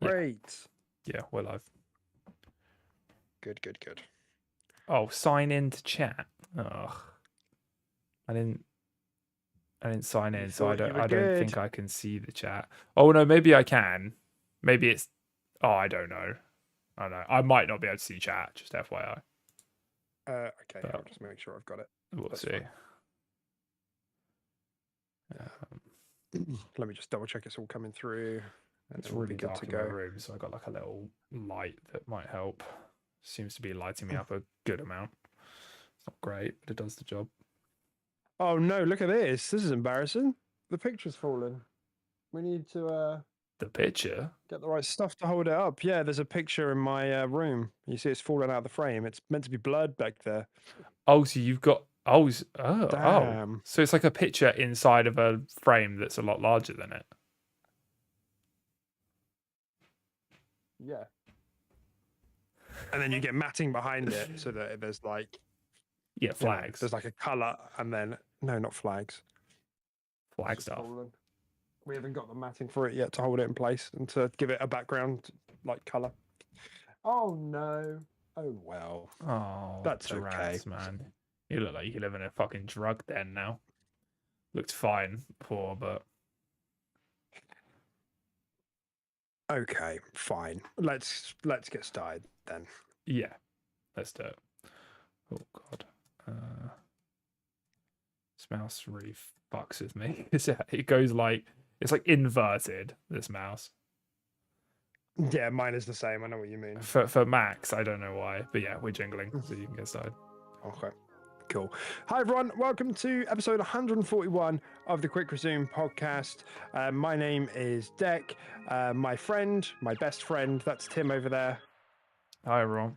Great. Yeah, we're live. Good. Oh, sign in to chat. Ugh. I didn't sign in, so I don't think I can see the chat. Oh no, maybe I can. Maybe it's I don't know. I don't know. I might not be able to see chat, just FYI. Okay, I'll just make sure I've got it. We'll see. Let me just double check it's all coming through. It's really dark in my room, so I got like a little light that might help. Seems to be lighting me up a good amount. It's not great, but it does the job. Oh no, look at this. This is embarrassing. The picture's fallen. We need to The picture? get the right stuff to hold it up. Yeah, there's a picture in my room. You see it's fallen out of the frame. It's meant to be blurred back there. Oh, so you've got oh. Damn. So it's like a picture inside of a frame that's a lot larger than it. Yeah. And then you get matting behind it so that there's like flags. There's like a color, and then no, not flags. Flag stuff. Fallen. We haven't got the matting for it yet to hold it in place and to give it a background like color. Oh no. Oh well. Oh, that's okay, man. You look like you live in a fucking drug den now. Looked fine before, but okay, fine. Let's get started then. Yeah, let's do it. Oh god, this mouse really fucks with me. It goes like it's like inverted. This mouse. Yeah, mine is the same. I know what you mean. For Max, I don't know why, but yeah, we're jingling, so you can get started. Okay. Cool. Hi everyone, welcome to episode 141 of the Quick Resume podcast. My name is Deck. My best friend, that's Tim over there. Hi everyone.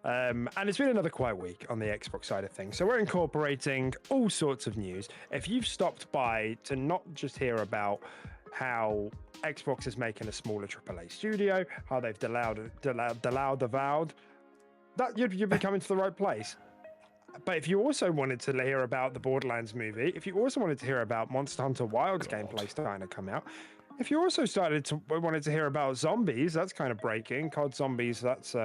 And it's been another quiet week on the Xbox side of things. So we're incorporating all sorts of news. If you've stopped by to not just hear about how Xbox is making a smaller AAA studio, how they've allowed Avowed, that you'd be coming to the right place. But if you also wanted to hear about the Borderlands movie, if you also wanted to hear about Monster Hunter Wilds gameplay starting to come out, if you also wanted to hear about zombies, that's kind of breaking. COD Zombies, that's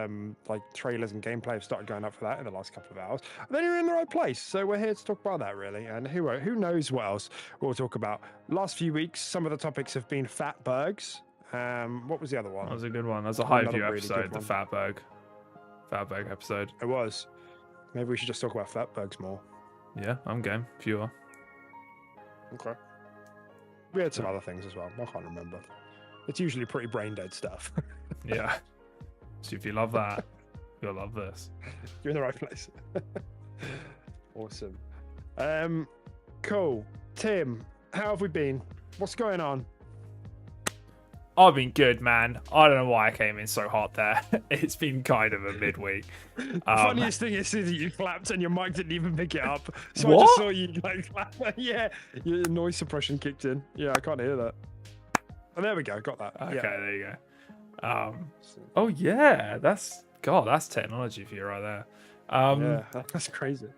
like trailers and gameplay have started going up for that in the last couple of hours. Then you're in the right place. So we're here to talk about that really. And who knows what else we'll talk about. Last few weeks, some of the topics have been Fatbergs. What was the other one? That was a good one. That was a high view episode, the Fatberg episode. It was. Maybe we should just talk about Fatbergs more. Yeah, I'm game. If you are. Okay. We had some other things as well. I can't remember. It's usually pretty brain dead stuff. Yeah. So if you love that, you'll love this. You're in the right place. Awesome. Cool. Tim, how have we been? What's going on? I've been good, man. I don't know why I came in so hot there. It's been kind of a midweek. The funniest thing is that you clapped and your mic didn't even pick it up. So what? I just saw you like clap. Yeah, your noise suppression kicked in. Yeah, I can't hear that. Oh, there we go. Got that. Okay, yeah. There you go. Oh yeah, that's technology for you right there. Yeah, that's crazy.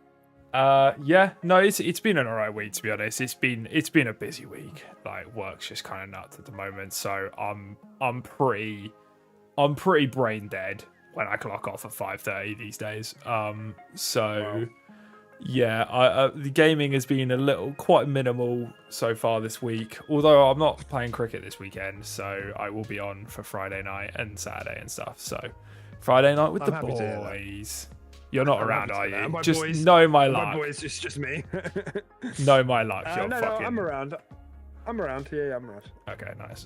Yeah, no, it's been an alright week to be honest. It's been a busy week. Like work's just kind of nuts at the moment, so I'm pretty brain dead when I clock off at 5:30 these days. So yeah, the gaming has been quite minimal so far this week. Although I'm not playing cricket this weekend, so I will be on for Friday night and Saturday and stuff. So Friday night with the boys. You're not around, are you? Just know my luck. My boys, it's just me. Know my luck. No, I'm around. I'm around. Yeah, I'm around. Okay, nice.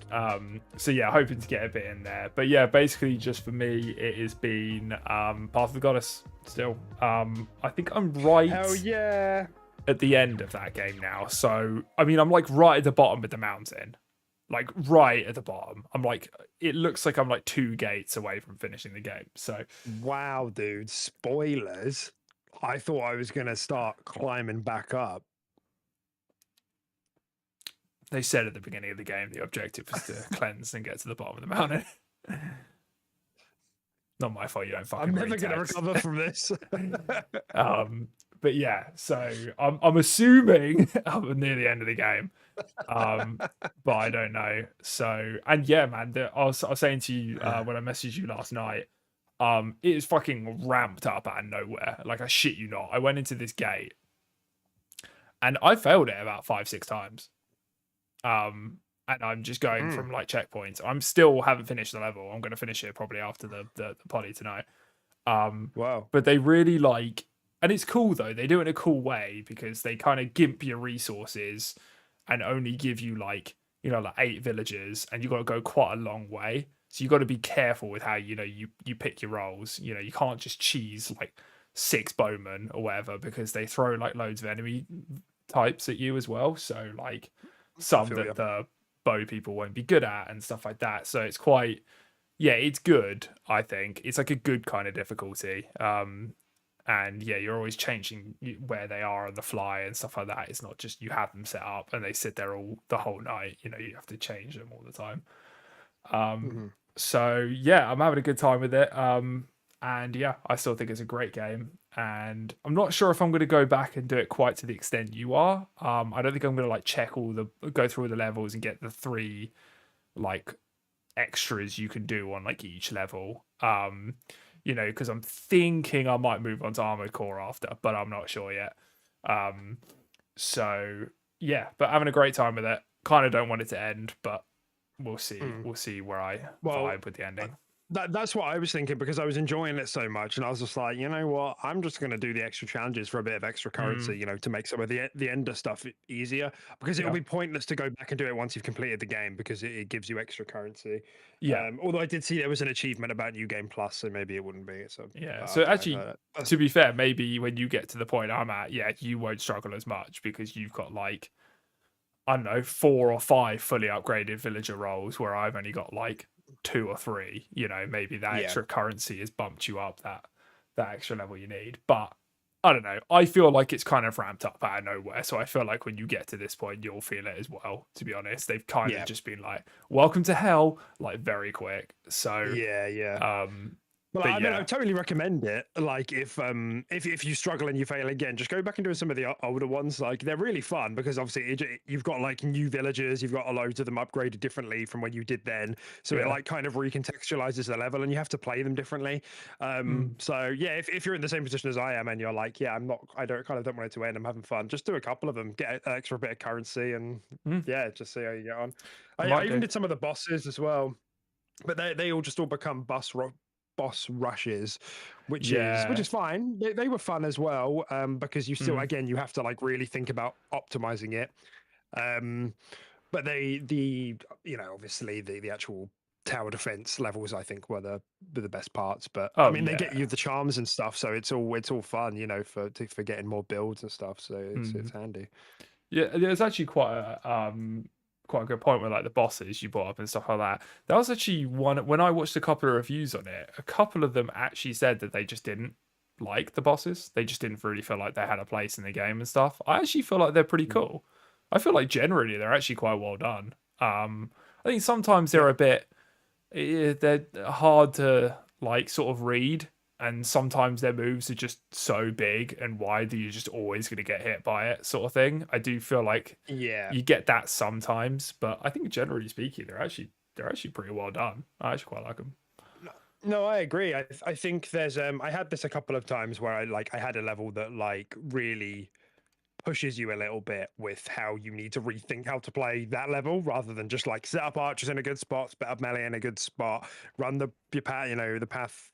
So yeah, hoping to get a bit in there. But yeah, basically just for me, it has been Path of the Goddess still. I think I'm right Hell yeah. at the end of that game now. So, I mean, I'm like right at the bottom of the mountain. Like right at the bottom. It looks like I'm like 2 gates away from finishing the game. So wow, dude, spoilers. I thought I was gonna start climbing back up. They said at the beginning of the game the objective was to cleanse and get to the bottom of the mountain. Not my fault you don't fucking I'm never gonna recover from this. But yeah, so I'm assuming I'm near the end of the game. But I don't know. So, and yeah, man, I was saying to you when I messaged you last night, it is fucking ramped up out of nowhere. Like I shit you not. I went into this gate and I failed it about 5, 6 times. And I'm just going from like checkpoints. I'm still haven't finished the level. I'm going to finish it probably after the potty tonight. Wow. But they really like, and it's cool though. They do it in a cool way because they kind of gimp your resources and only give you like, like 8 villagers, and you got to go quite a long way. So you got to be careful with how you pick your roles. You can't just cheese like 6 bowmen or whatever because they throw like loads of enemy types at you as well. So like some that the bow people won't be good at and stuff like that. So it's quite, yeah, it's good. I think it's like a good kind of difficulty. And yeah, you're always changing where they are on the fly and stuff like that. It's not just you have them set up and they sit there all the whole night. You have to change them all the time. So yeah, I'm having a good time with it. And yeah, I still think it's a great game. And I'm not sure if I'm going to go back and do it quite to the extent you are. I don't think I'm going to like go through all the levels and get the 3 like extras you can do on like each level. Because I'm thinking I might move on to Armored Core after, but I'm not sure yet. So yeah, but having a great time with it. Kind of don't want it to end, but we'll see. We'll see where I vibe with the ending. That's what I was thinking because I was enjoying it so much, and I was just like, you know what, I'm just going to do the extra challenges for a bit of extra currency, to make some of the ender stuff easier. Because it'll be pointless to go back and do it once you've completed the game because it gives you extra currency. Yeah. Although I did see there was an achievement about New Game Plus, so maybe it wouldn't be. So yeah. So actually, to be fair, maybe when you get to the point I'm at, yeah, you won't struggle as much because you've got like, I don't know, 4 or 5 fully upgraded villager roles where I've only got like 2 or 3. Maybe that extra currency has bumped you up that extra level you need. But I don't know. I feel like it's kind of ramped up out of nowhere. So I feel like when you get to this point, you'll feel it as well. To be honest, they've kind of just been like, "Welcome to hell," like very quick. So yeah. Well, I mean, I totally recommend it. Like, if you struggle and you fail again, just go back and do some of the older ones. Like, they're really fun because obviously you've got like new villagers, you've got a load of them upgraded differently from when you did then. So it like kind of recontextualizes the level, and you have to play them differently. So yeah, if you're in the same position as I am, and you're like, yeah, I don't want it to end. I'm having fun. Just do a couple of them, get an extra bit of currency, and yeah, just see how you get on. I even did some of the bosses as well, but they all become boss rushes, which is fine. They were fun as well, because you still again you have to like really think about optimizing it. But obviously the actual tower defense levels I think were the best parts. But I mean they get you the charms and stuff, so it's all fun, for getting more builds and stuff. So it's handy. Yeah, there's actually quite a good point with like the bosses you brought up and stuff like that. That was actually one when I watched a couple of reviews on it. A couple of them actually said that they just didn't like the bosses. They just didn't really feel like they had a place in the game and stuff. I actually feel like they're pretty cool. I feel like generally they're actually quite well done. I think sometimes they're a bit they're hard to like sort of read, and sometimes their moves are just so big and wide that you're just always going to get hit by it, sort of thing. I do feel like you get that sometimes, but I think generally speaking, they're actually pretty well done. I actually quite like them. No, I agree. I think there's I had this a couple of times where I had a level that like really pushes you a little bit with how you need to rethink how to play that level rather than just like set up archers in a good spot, set up melee in a good spot, run the path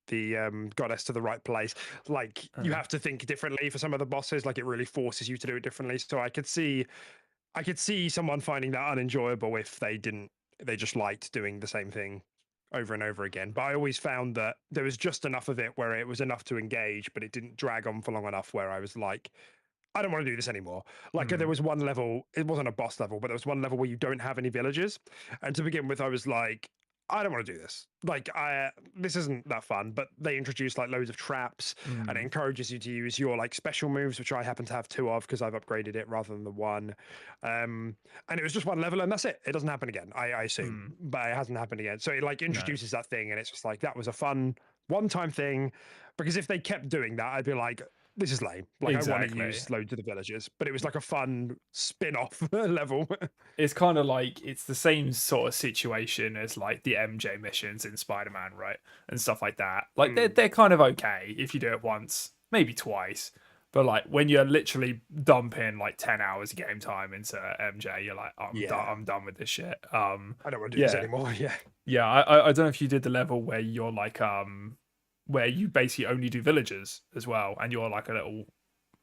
the goddess to the right place. Like you have to think differently for some of the bosses. Like it really forces you to do it differently. So I could see someone finding that unenjoyable if they just liked doing the same thing over and over again. But I always found that there was just enough of it where it was enough to engage, but it didn't drag on for long enough where I was like, I don't want to do this anymore. Like there was one level, it wasn't a boss level, but there was one level where you don't have any villagers. And to begin with, I was like, I don't want to do this. Like this isn't that fun, but they introduced like loads of traps and it encourages you to use your like special moves, which I happen to have 2 of because I've upgraded it rather than the 1. And it was just 1 level and that's it. It doesn't happen again, I assume, but it hasn't happened again. So it like introduces that thing and it's just like, that was a fun one-time thing, because if they kept doing that, I'd be like, this is lame. Like, I want to Exactly. use loads of the villagers, but it was like a fun spin-off level. It's kind of like it's the same sort of situation as like the MJ missions in Spider-Man, right? And stuff like that. Like they're kind of okay if you do it once, maybe twice. But like when you're literally dumping like 10 hours of game time into MJ, you're like, Yeah. I'm done with this shit. I don't want to do this Yeah. anymore. Yeah. Yeah, I don't know if you did the level where you're like where you basically only do villagers as well, and you're like a little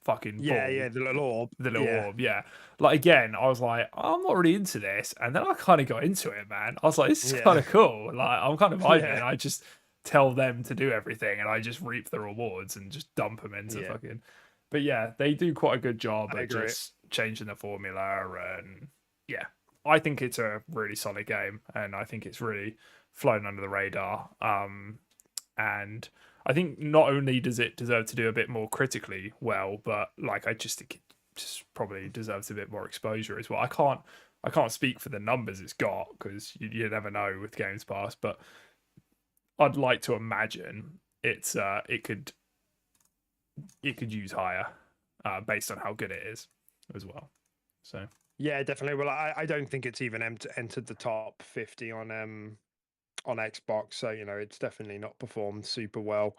fucking Yeah, ball, yeah, the little orb. the little orb. Yeah, like again, I was like, I'm not really into this, and then I kind of got into it, man. I was like, this is kind of cool. Like I'm kind of vibing. Yeah. I just tell them to do everything, and I just reap the rewards and just dump them into Yeah. fucking. But yeah, they do quite a good job I at agree. just changing the formula, and yeah, I think it's a really solid game, and I think it's really flown under the radar. And I think not only does it deserve to do a bit more critically well, but like I just think it just probably deserves a bit more exposure as well. I can't speak for the numbers it's got because you never know with Games Pass, but I'd like to imagine it could use higher based on how good it is as well. So yeah, definitely. Well, I don't think it's even entered the top 50 on Xbox, so it's definitely not performed super well,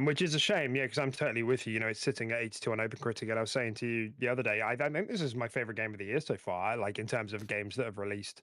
which is a shame. Yeah, because I'm totally with you. It's sitting at 82 on OpenCritic, and I was saying to you the other day, I think this is my favorite game of the year so far. Like in terms of games that have released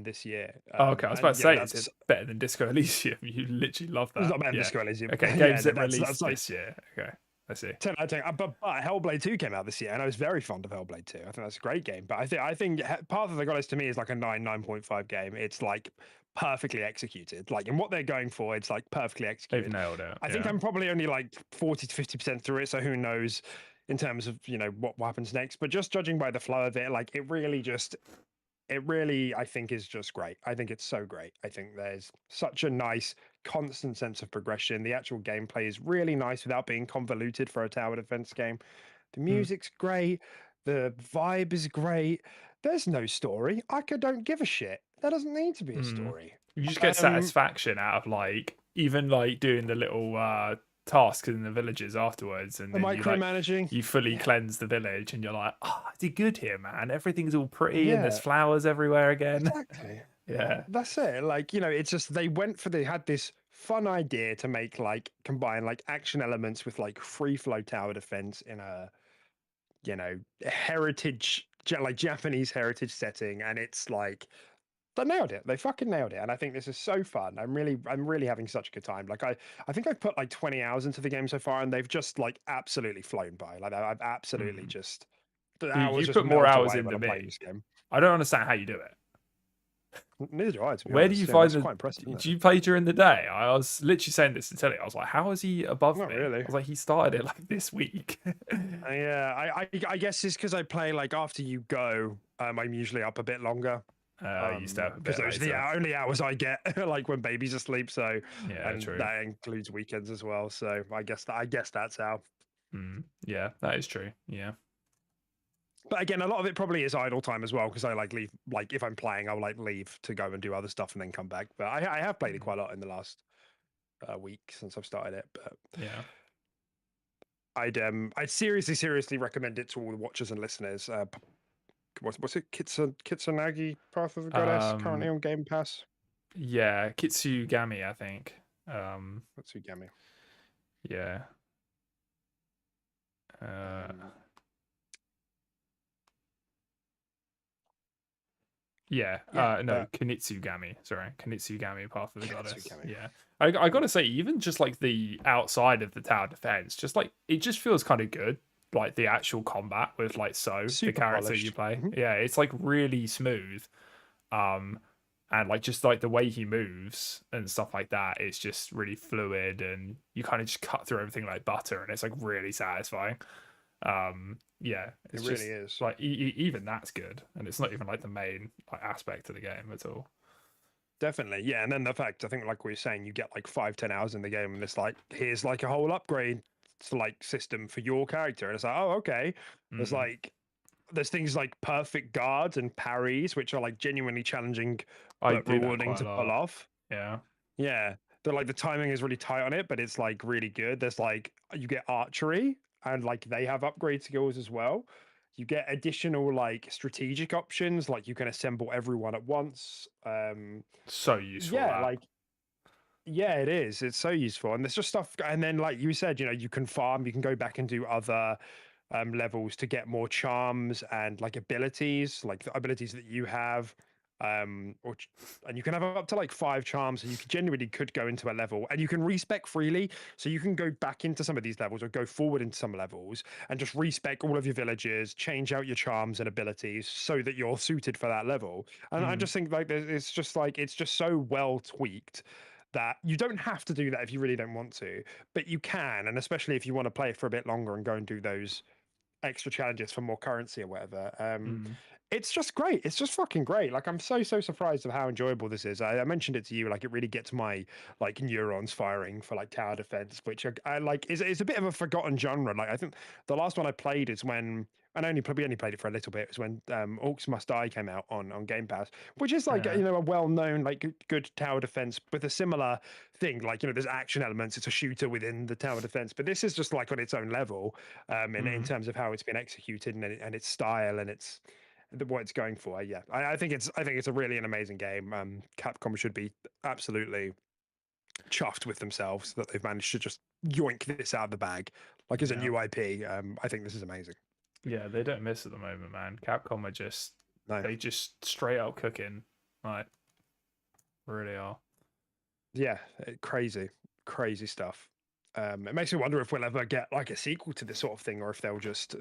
this year. okay, I was about to And say, is that's it better than Disco Elysium? You literally love it's that. not better than Yeah. Disco Elysium. Okay, Yeah, games that that's released like this year. Okay, I see. 10 out of 10. But Hellblade 2 came out this year, and I was very fond of Hellblade 2. I think that's a great game. But I think Path of the Goddess to me is like a 9.5 game. It's like perfectly executed. Like in what they're going for, it's like perfectly They've executed. nailed it. I think I'm probably only like 40 to 50% through it, so who knows in terms of what happens next. But just judging by the flow of it, like it really, I think, is just great. I think it's so great. I think there's such a nice, constant sense of progression. The actual gameplay is really nice without being convoluted for a tower defense game. The music's great. The vibe is great. There's no story. Don't give a shit. There doesn't need to be a story. You just get satisfaction out of like even like doing the little tasks in the villages afterwards, and The then micromanaging. you fully cleanse the village, and you're like, oh, I did good here, man. Everything's all pretty, and there's Yeah. flowers everywhere again. Exactly. Yeah. That's it. Like, it's just they had this fun idea to make like combine like action elements with like free flow tower defense in a heritage like Japanese heritage setting, and it's like they nailed it. They fucking nailed it. And I think this is so fun. I'm really having such a good time. Like I think I've put like 20 hours into the game so far, and they've just like absolutely flown by. Like I've absolutely just the hours You just put more melt hours away in when than I'm playing me. this game. I don't understand how you do it. Neither do I, to be Where honest. do you Yeah, find that's the? quite impressive, isn't Do it? you play during the day? I was literally saying this to Telly. I was like, how is he above Not me? really. I was like, he started it like this week. Yeah, I guess it's because I play like after you go, I'm usually up a bit longer. You stay up a bit Because those are the later. only hours I get, like when baby's asleep. So, Yeah, and true. that includes weekends as well. So I guess that's how. Yeah, that is true. Yeah. But again, a lot of it probably is idle time as well, because I like leave, like if I'm playing, I'll like leave to go and do other stuff and then come back. But I have played it quite a lot in the last week since I've started it. But Yeah. I'd seriously recommend it to all the watchers and listeners. What's it? Kitsunagi Path of the Goddess, currently on Game Pass. Yeah, Kitsugami, I think. Kitsugami. Yeah. No, Kunitsugami. Sorry, Kunitsugami, Path of the Goddess. Yeah, I gotta say, even just like the outside of the tower defense, just like it just feels kind of good. Like the actual combat with like the character polished. you play. Yeah, it's like really smooth. And like just like the way he moves and stuff like that, it's just really fluid, and you kind of just cut through everything like butter, and it's like really satisfying. Yeah, it really is. Like even that's good, and it's not even like the main like aspect of the game at all. Definitely, yeah. And then the fact, I think, like we were saying, you get like 5-10 hours in the game, and it's like, here's like a whole upgrade to like system for your character, and it's like, oh, okay. There's things like perfect guards and parries, which are like genuinely challenging but rewarding to pull off. Yeah. Yeah. like the timing is really tight on it, but it's like really good. There's like you get archery and like they have upgrade skills as well. You get additional like strategic options, like you can assemble everyone at once. So useful Yeah, that. like yeah, it is. It's so useful. And there's just stuff. And then, like you said, you can farm, you can go back and do other levels to get more charms and like abilities, like the abilities that you have. And you can have up to like 5 charms. So you genuinely could go into a level and you can respec freely. So you can go back into some of these levels or go forward into some levels and just respec all of your villages, change out your charms and abilities so that you're suited for that level. And I Mm, just think like it's just so well tweaked that you don't have to do that if you really don't want to, but you can, and especially if you want to play it for a bit longer and go and do those extra challenges for more currency or whatever. mm, It's just great. It's just fucking great. Like I'm so surprised of how enjoyable this is. I mentioned it to you. Like it really gets my like neurons firing for like tower defense, which I like is a bit of a forgotten genre. Like I think the last one I played is when. And we only played it for a little bit. It was when Orcs Must Die came out on Game Pass, which is like yeah. a well-known like good tower defense with a similar thing. Like there's action elements. It's a shooter within the tower defense, but this is just like on its own level in Mm. terms of how it's been executed and its style and its what it's going for. Yeah, I think it's a really an amazing game. Capcom should be absolutely chuffed with themselves that they've managed to just yoink this out of the bag. Like as a Yeah. new IP, I think this is amazing. Yeah, they don't miss at the moment, man. Capcom are just No, they just straight up cooking. Like really are. yeah, crazy stuff. It makes me wonder if we'll ever get like a sequel to this sort of thing, or if they'll just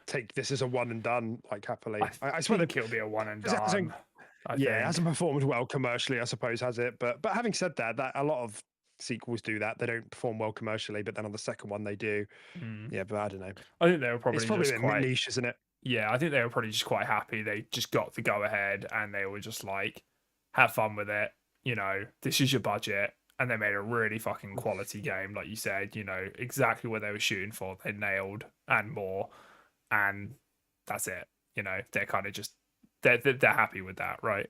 take this as a one and done, like happily. I I swear think that it'll be a one and it hasn't. done. I Yeah, it think. hasn't performed well commercially, I suppose, has it? But having said that, that a lot of sequels do that. They don't perform well commercially, but then on the second one they do. Mm. Yeah, but I don't know. I think they were It's probably probably just a bit quite niche, isn't it? yeah, I think they were probably just quite happy. They just got the go ahead and they were just like, have fun with it. This is your budget. And they made a really fucking quality game, like you said, exactly what they were shooting for. They nailed and more. And that's it. They're kind of just, they're happy with that, right?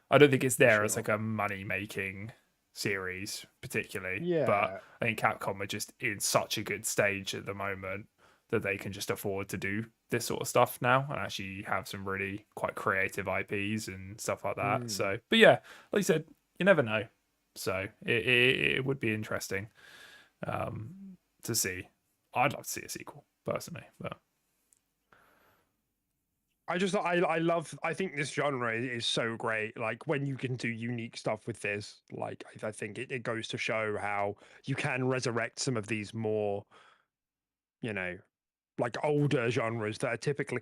I don't think it's For there as sure. like a money making series, particularly. But Yeah, I think Capcom are just in such a good stage at the moment that they can just afford to do this sort of stuff now and actually have some really quite creative IPs and stuff like that. mm. So, but yeah, like you said, you never know. So it would be interesting to see. I'd love to see a sequel personally, but I think this genre is so great. Like when you can do unique stuff with this, like I think it goes to show how you can resurrect some of these more, you know, like older genres that are typically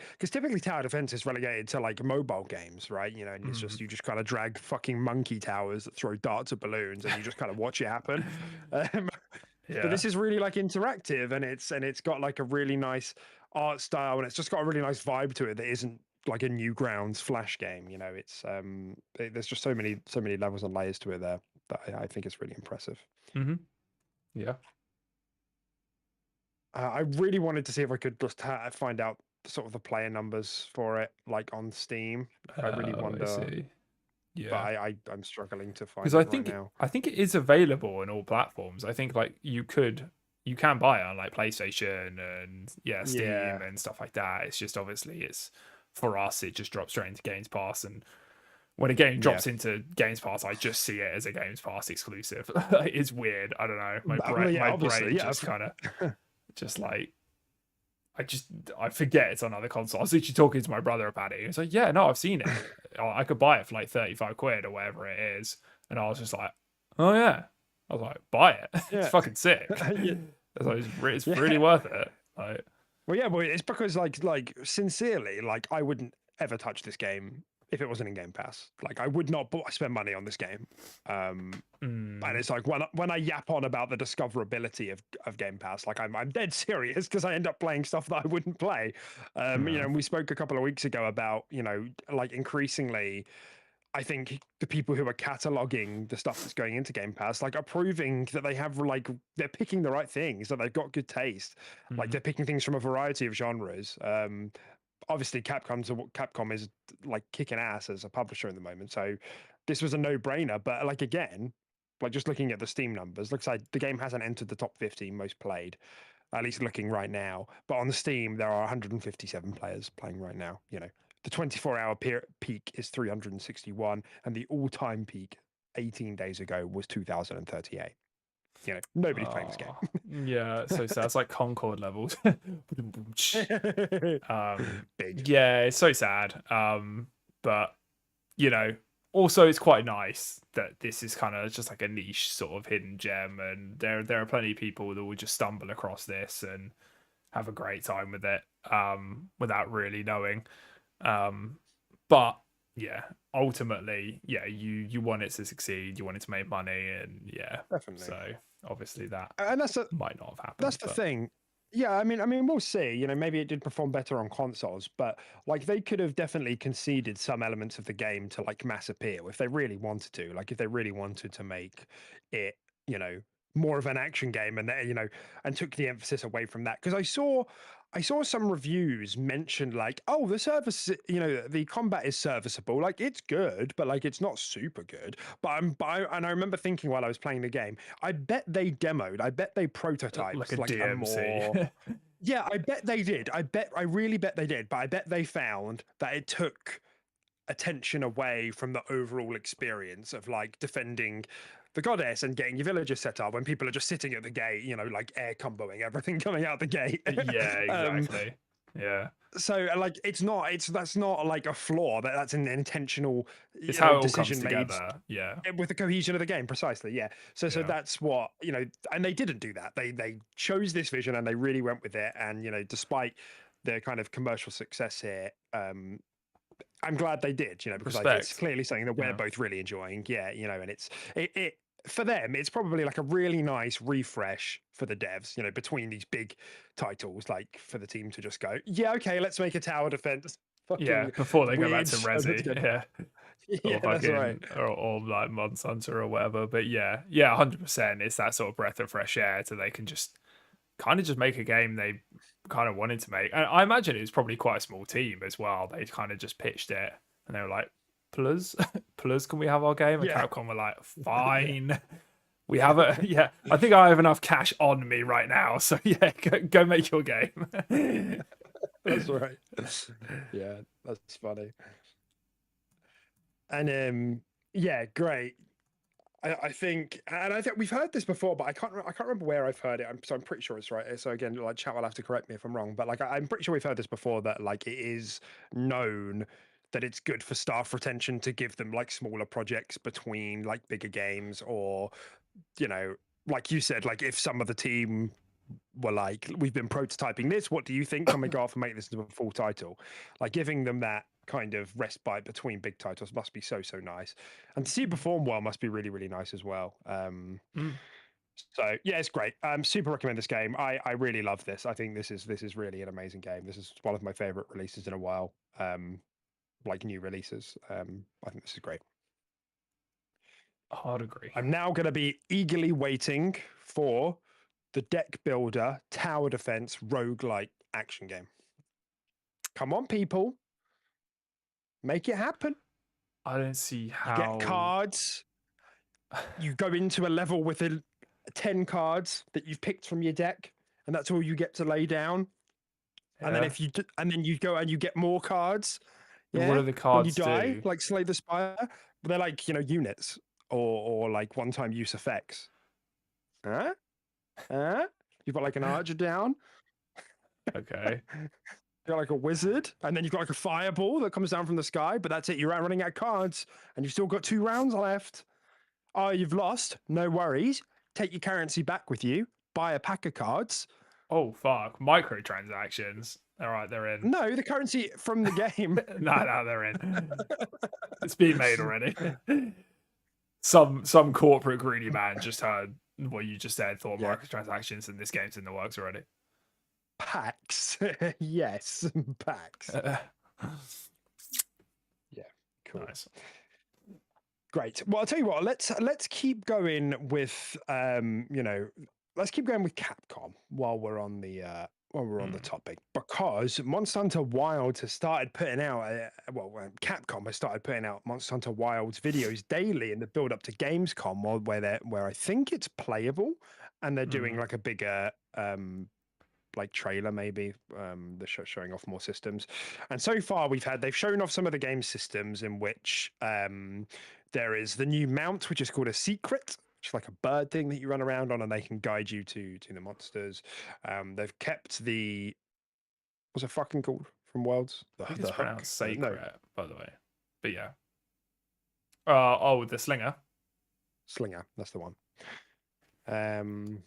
tower defense is relegated to like mobile games, right? And it's mm, just you just kind of drag fucking monkey towers that throw darts at balloons and you just kind of watch it happen. Um, but yeah. this is really like interactive and it's got like a really nice art style and it's just got a really nice vibe to it that isn't like a Newgrounds Flash game. There's just so many levels and layers to it there that I think is really impressive. Hmm. Yeah. I really wanted to see if I could just find out sort of the player numbers for it, like on Steam. I really I wonder, see. but Yeah. I'm struggling to Because find it right now. I think it is available on all platforms. I think like you can buy it on like PlayStation and yeah, Yeah, Steam and stuff like that. It's just obviously it's for us it just drops straight into Games Pass and when a game yeah, drops into Games Pass, I just see it as a Games Pass exclusive. It's weird. I don't know. well, yeah, My obviously, brain yeah, just kind of just like I forget it's on other consoles. I was literally talking to my brother about it. He was like, "Yeah, no, I've seen it. I could buy it for like 35 quid or whatever it is." And I was just like, "Oh yeah." I was like, "Buy it. It's yeah, fucking sick. yeah, It's really yeah. worth it." Like, Well, yeah, but it's because like sincerely, like I wouldn't ever touch this game if it wasn't in Game Pass. Like I would not spend money on this game. Um, And mm, it's like when I yap on about the discoverability of Game Pass, like I'm dead serious because I end up playing stuff that I wouldn't play. yeah, And we spoke a couple of weeks ago about, like increasingly, I think the people who are cataloging the stuff that's going into Game Pass, like are proving that they have like they're picking the right things, that they've got good taste. Like mm, they're picking things from a variety of genres. Obviously Capcom is like kicking ass as a publisher at the moment, so this was a no brainer. But like again, like just looking at the Steam numbers, looks like the game hasn't entered the top 50 most played, at least looking right now. But on the Steam, there are 157 players playing right now. You know, the 24-hour peak is 361, and the all-time peak 18 days ago was 2038. You know, nobody's playing this Oh, game. yeah, so sad. It's like Concord levels. Big. Yeah, it's so sad. But you know, also it's quite nice that this is kind of just like a niche sort of hidden gem, and there are plenty of people that will just stumble across this and have a great time with it, without really knowing. But yeah, ultimately, yeah, you want it to succeed, you want it to make money, and yeah, Definitely. so obviously that And might not have happened. that's the thing. Yeah, I mean, we'll see. You know, maybe it did perform better on consoles, but like they could have definitely conceded some elements of the game to like mass appeal if they really wanted to. Like if they really wanted to make it, you know, more of an action game, and you know, and took the emphasis away from that. Because I saw some reviews mention like, oh, the service, you know, the combat is serviceable. Like it's good, but like it's not super good. And I remember thinking while I was playing the game, I bet they demoed, I bet they prototyped Like a like a more. DMC. Yeah, I bet they did. I really bet they did. But I bet they found that it took attention away from the overall experience of like defending the goddess and getting your villagers set up when people are just sitting at the gate, you know, like air comboing everything coming out the gate. Yeah, exactly. Yeah. So like that's not like a flaw, that's an intentional, It's you how know, it all comes decision made together. Yeah. with the cohesion of the game. Precisely, yeah. So Yeah. that's what, you know, and they didn't do that. They chose this vision and they really went with it. And you know, despite the kind of commercial success here, I'm glad they did, you know, because like it's Respect. clearly something that we're Yeah. both really enjoying. Yeah, you know, and it for them, it's probably like a really nice refresh for the devs, you know, between these big titles, like for the team to just go, yeah, okay, let's make a tower defense. Yeah. Fucking Before they go back weird to show that's Resi. good. Yeah. Yeah, Or that's right. fucking or like Monster Hunter or whatever. But yeah, 100%. It's that sort of breath of fresh air, so they can just kind of just make a game they kind of wanted to make. And I imagine it was probably quite a small team as well. They kind of just pitched it and they were like, plus, plus, can we have our game? And Yeah. Capcom were like, fine. We have it. Yeah, I think I have enough cash on me right now. So yeah, go make your game. That's right. Yeah, that's funny. And yeah, great. I think, and I think we've heard this before, but I can't remember where I've heard it. So I'm pretty sure it's right. So again, like chat will have to correct me if I'm wrong, but like I'm pretty sure we've heard this before that like it is known that it's good for staff retention to give them like smaller projects between like bigger games, or you know, like you said, like if some of the team were like, we've been prototyping this, what do you think? Can we go off and make this into a full title? Like giving them that kind of respite between big titles must be so nice, and to see it perform well must be really nice as well. So yeah, it's great. Super recommend this game. I really love this. I think this is really an amazing game. This is one of my favorite releases in a while. Like new releases. I think this is great. Hard agree. I'm now going to be eagerly waiting for the deck builder tower defense roguelike action game. Come on, people. Make it happen. I don't see how. You get cards. You go into a level with 10 cards that you've picked from your deck, and that's all you get to lay down. Yeah. And then you go and you get more cards. Yeah. What do the cards when you die, do? like Slay the Spire? They're like, you know, units or like one-time use effects. Huh? You've got like an archer down. Okay. You've got like a wizard, and then you've got like a fireball that comes down from the sky, but that's it. You're running out of cards, and you've still got 2 rounds left. Oh, you've lost. No worries. Take your currency back with you. Buy a pack of cards. Oh fuck! Microtransactions. All right, they're in. No, the currency from the game. No, they're in. It's been made already. Some corporate greedy man just heard what you just said, thought microtransactions, and this game's in the works already. Packs. Yes, packs. Yeah, cool. Nice. Great. Well, I'll tell you what. Let's keep going with you know, let's keep going with Capcom while we're on the while we're on the topic, because Monster Hunter Wilds has started putting out, Capcom has started putting out Monster Hunter Wilds videos daily in the build up to Gamescom, where I think it's playable, and they're doing like a bigger like trailer maybe, they're showing off more systems. And so far they've shown off some of the game systems in which there is the new mount, which is called a secret, which is like a bird thing that you run around on and they can guide you to the monsters. They've kept what's it fucking called from Worlds? I think it's pronounced sacred, no. by the way. But yeah. The slinger. Slinger, that's the one. And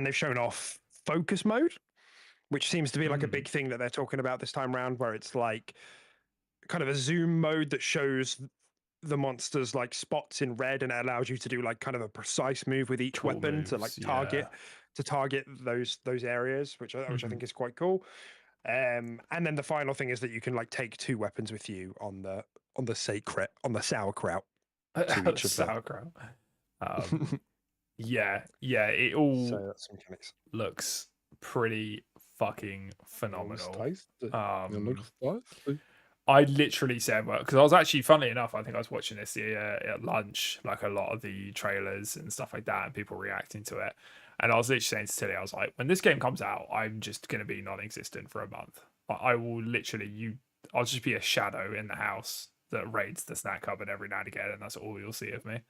they've shown off focus mode, which seems to be like a big thing that they're talking about this time around, where it's like kind of a zoom mode that shows the monsters like spots in red, and it allows you to do like kind of a precise move with each weapon to like target those areas, which I think is quite cool. And then the final thing is that you can like take 2 weapons with you on the sauerkraut to each of sauerkraut. Yeah, it all so that's mechanics. Looks pretty fucking phenomenal. I literally said, because I was actually, funnily enough, I think I was watching this at lunch, like a lot of the trailers and stuff like that, and people reacting to it. And I was literally saying to Tilly, I was like, when this game comes out, I'm just going to be non-existent for a month. I will literally, I'll just be a shadow in the house that raids the snack cupboard every now and again, and that's all you'll see of me.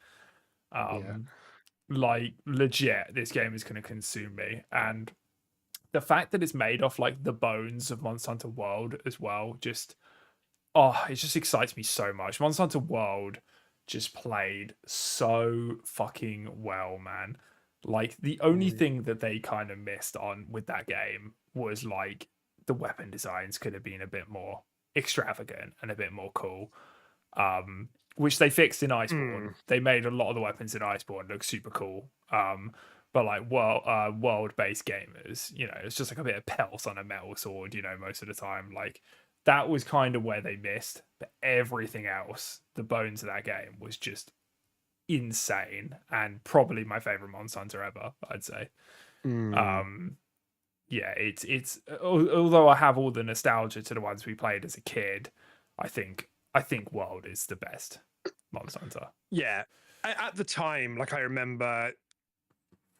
Like, legit, this game is going to consume me. And the fact that it's made off like the bones of Monster Hunter World as well, it just excites me so much. Monster Hunter World just played so fucking well, man. Like, the only thing that they kind of missed on with that game was like the weapon designs could have been a bit more extravagant and a bit more cool. Which they fixed in Iceborne. They made a lot of the weapons in Iceborne look super cool. But like world-based gamers, it's just like a bit of pelt on a metal sword, most of the time. Like, that was kind of where they missed. But everything else, the bones of that game was just insane, and probably my favorite Monster Hunter ever, I'd say. Yeah, it's although I have all the nostalgia to the ones we played as a kid, I think World is the best Monster Hunter. Yeah, at the time, like I remember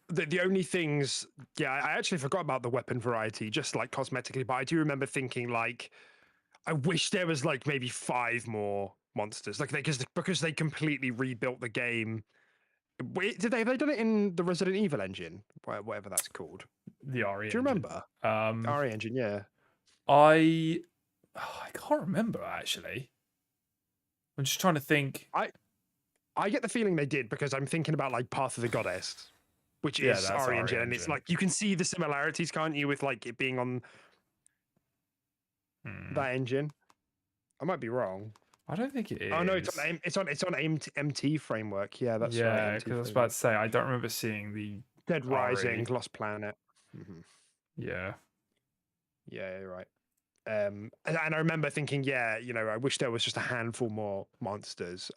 the only things. Yeah, I actually forgot about the weapon variety, just like cosmetically. But I do remember thinking like, I wish there was like maybe 5 more monsters, like because they completely rebuilt the game. Wait, have they done it in the Resident Evil engine, whatever that's called? The RE. Do you remember? RE engine, yeah. I can't remember actually. I'm just trying to think. I get the feeling they did, because I'm thinking about like Path of the Goddess, which is RE engine, and it's like you can see the similarities, can't you, with like it being on that engine? I might be wrong. I don't think it is. Oh no, it's on MT framework. Yeah, that's right. Yeah, because I was about to say I don't remember seeing the Dead Rising, Lost Planet. Yeah, you're right. And I remember thinking, I wish there was just a handful more monsters,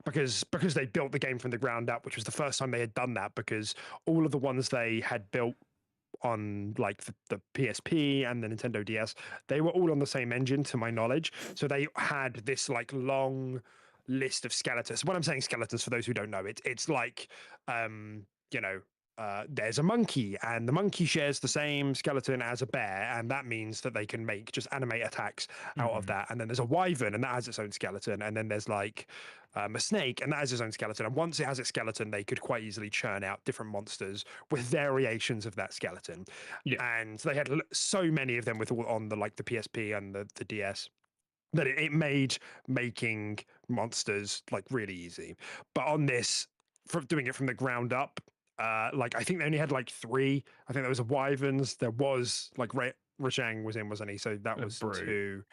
because they built the game from the ground up, which was the first time they had done that, because all of the ones they had built on like the PSP and the Nintendo DS, they were all on the same engine, to my knowledge. So they had this like long list of skeletons. When I'm saying skeletons, for those who don't know, it's like, there's a monkey, and the monkey shares the same skeleton as a bear, and that means that they can make just animate attacks out of that. And then there's a wyvern, and that has its own skeleton. And then there's like a snake, and that has its own skeleton. And once it has its skeleton, they could quite easily churn out different monsters with variations of that skeleton. And they had so many of them with all on the PSP and the DS, that it made making monsters like really easy. But on this, for doing it from the ground up, like I think they only had like 3. I think there was a wyverns. There was like Rashang was in, wasn't he? So that was Brute. 2.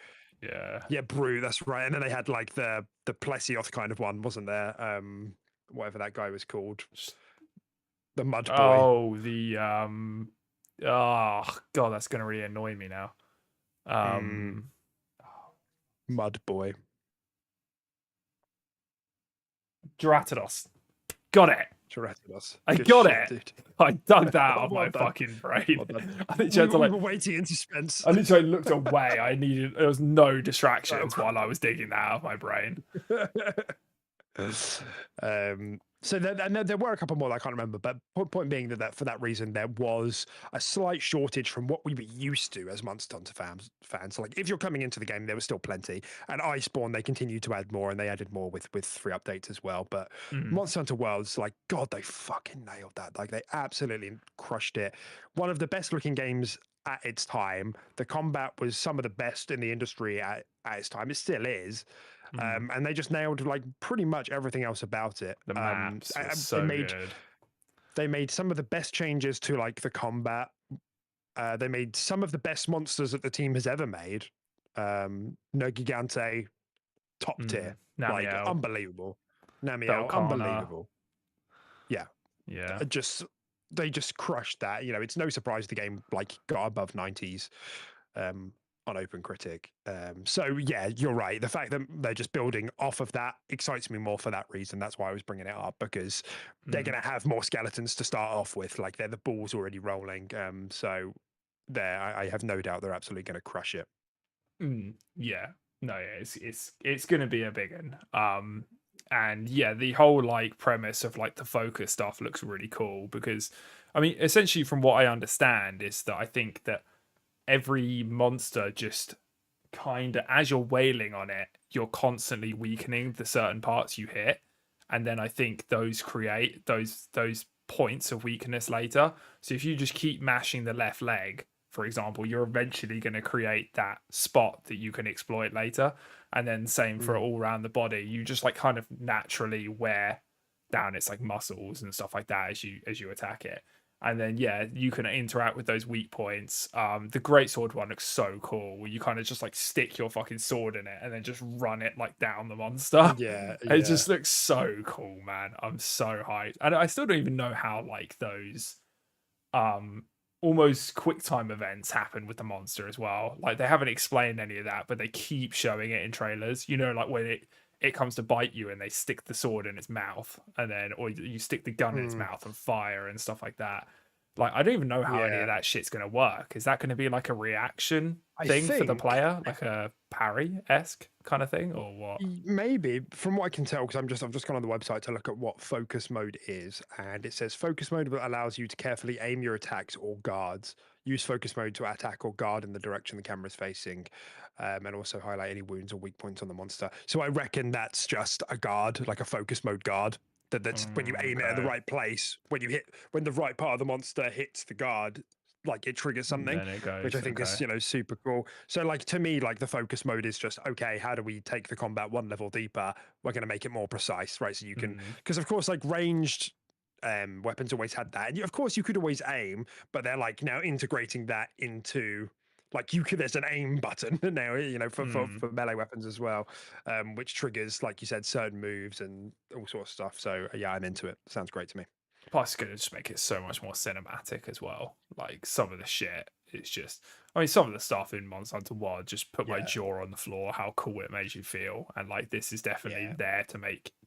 Yeah, Brute. That's right. And then they had like the Plesioth kind of one, wasn't there? Whatever that guy was called, the Mud Boy. Oh, the oh god, that's gonna really annoy me now. Mud Boy. Duratados. Got it. Tiresias. I Good got shit, it. dude. I dug that out of Well my done. fucking brain. Well done. I literally had to We like, were waiting in suspense. I literally looked away. There was no distractions while I was digging that out of my brain. So there were a couple more that I can't remember, but point being that for that reason there was a slight shortage from what we were used to as Monster Hunter fans. Like if you're coming into the game, there was still plenty, and Iceborne they continued to add more, and they added more with 3 updates as well. But Monster Hunter Worlds, like God, they fucking nailed that. Like they absolutely crushed it. One of the best looking games at its time. The combat was some of the best in the industry at its time. It still is. And they just nailed like pretty much everything else about it. The maps were so good. They made some of the best changes to like the combat. They made some of the best monsters that the team has ever made. No Gigante, top tier, like unbelievable. Namiel, unbelievable. Yeah, they just crushed that. You know, it's no surprise the game like got above 90s. On Open Critic. So yeah, you're right. The fact that they're just building off of that excites me more for that reason. That's why I was bringing it up, because they're going to have more skeletons to start off with. Like the ball's already rolling. So there, I have no doubt they're absolutely going to crush it. Yeah, no, yeah, it's going to be a big one. And yeah, the whole like premise of like the focus stuff looks really cool, because I mean, essentially from what I understand is that I think that every monster just kind of, as you're wailing on it, you're constantly weakening the certain parts you hit, and then I think those create those points of weakness later. So if you just keep mashing the left leg, for example, you're eventually going to create that spot that you can exploit later. And then same for all around the body, you just like kind of naturally wear down its like muscles and stuff like that as you attack it. And then yeah, you can interact with those weak points. The greatsword one looks so cool, where you kind of just like stick your fucking sword in it and then just run it like down the monster. Yeah. It just looks so cool, man. I'm so hyped. And I still don't even know how like those almost quick time events happen with the monster as well. Like they haven't explained any of that, but they keep showing it in trailers. You know, like when it comes to bite you and they stick the sword in its mouth, and then or you stick the gun in its mouth and fire and stuff like that. Like I don't even know how any of that shit's gonna work. Is that gonna be like a reaction thing for the player, like a parry-esque kind of thing, or what? Maybe, from what I can tell, because I've just gone on the website to look at what focus mode is, and it says focus mode allows you to carefully aim your attacks or guards. Use focus mode to attack or guard in the direction the camera is facing, and also highlight any wounds or weak points on the monster. So I reckon that's just a guard, like a focus mode guard. That's when you aim it at the right place, when the right part of the monster hits the guard, like it triggers something, Then it goes, which I think is super cool. So like to me, like the focus mode is just okay. How do we take the combat one level deeper? We're going to make it more precise, right? So you can, because of course, like ranged weapons always had that, and of course you could always aim, but they're like now integrating that into. Like there's an aim button now, you know, for melee weapons as well, which triggers, like you said, certain moves and all sorts of stuff. So yeah, I'm into it. Sounds great to me. Plus, it's going to just make it so much more cinematic as well. Like some of the shit, it's just, I mean, some of the stuff in Monster Hunter World just put my jaw on the floor. How cool it made you feel, and like this is definitely there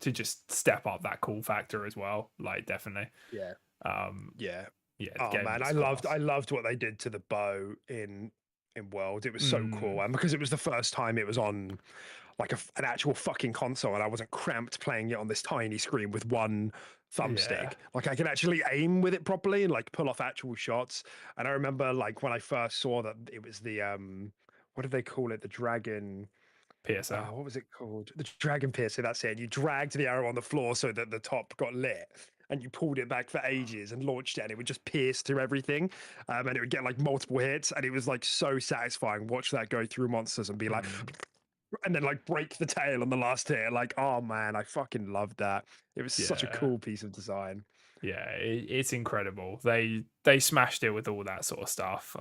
to just step up that cool factor as well. Like definitely, yeah. Oh man, I loved what they did to the bow in World. It was so cool, and because it was the first time it was on like an actual fucking console, and I wasn't cramped playing it on this tiny screen with one thumbstick. Like I could actually aim with it properly and like pull off actual shots. And I remember like when I first saw that it was the what did they call it? The dragon piercer. What was it called? The dragon piercer. That's it. And you dragged the arrow on the floor so that the top got lit, and you pulled it back for ages and launched it, and it would just pierce through everything, and it would get like multiple hits, and it was like so satisfying. Watch that go through monsters and be like, and then like break the tail on the last hit. Like, oh man, I fucking loved that. It was such a cool piece of design. Yeah, it's incredible. They smashed it with all that sort of stuff.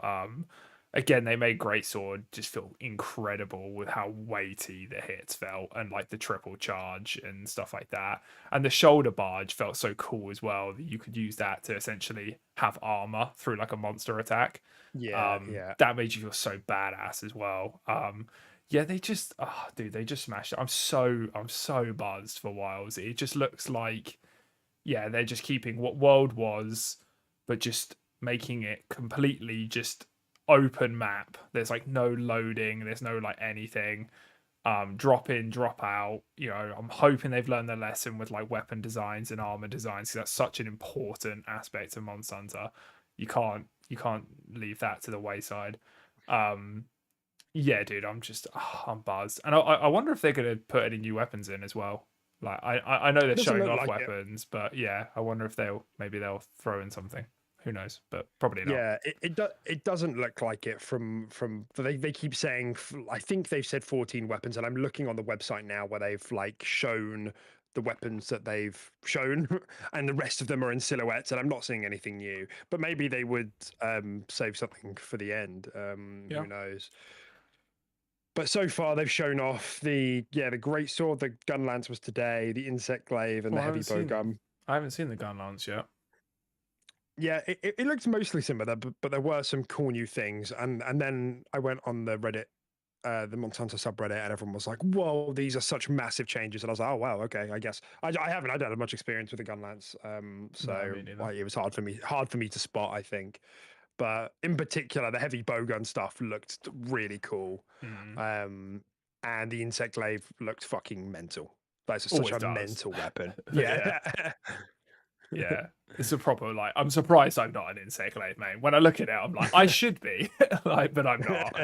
Again, they made Greatsword just feel incredible with how weighty the hits felt, and like the triple charge and stuff like that. And the shoulder barge felt so cool as well, that you could use that to essentially have armor through like a monster attack. That made you feel so badass as well. They just they just smashed it. I'm so buzzed for Wilds. It just looks like, yeah, they're just keeping what World was, but just making it completely just open map. There's like no loading, there's no like anything. Drop in, drop out. You know, I'm hoping they've learned their lesson with like weapon designs and armor designs, because that's such an important aspect of Monster Hunter. You can't leave that to the wayside. Yeah, dude, I'm buzzed, and I wonder if they're gonna put any new weapons in as well. Like I know they're Doesn't showing look off like weapons, but yeah, I wonder if they'll throw in something. Who knows? But probably not. Yeah, it doesn't look like it from they keep saying I think they've said 14 weapons, and I'm looking on the website now where they've like shown the weapons that they've shown, and the rest of them are in silhouettes, and I'm not seeing anything new. But maybe they would save something for the end. Yeah. Who knows? But so far they've shown off the great sword, the gun lance was today, the insect glaive, and the heavy bow gun. I haven't seen the gun lance yet. Yeah, it looks mostly similar, but there were some cool new things. And then I went on the Reddit, the Monsanto subreddit, and everyone was like, "Whoa, these are such massive changes!" And I was like, "Oh wow, okay, I guess I don't have much experience with the gun lance, so me neither. like, it was hard for me to spot, I think. But in particular, the heavy bowgun stuff looked really cool, and the insect glaive looked fucking mental. That's such a mental weapon. Yeah. Yeah, it's a proper like. I'm surprised I'm not an insect glaive, mate. When I look at it, I'm like, I should be, like, but I'm not.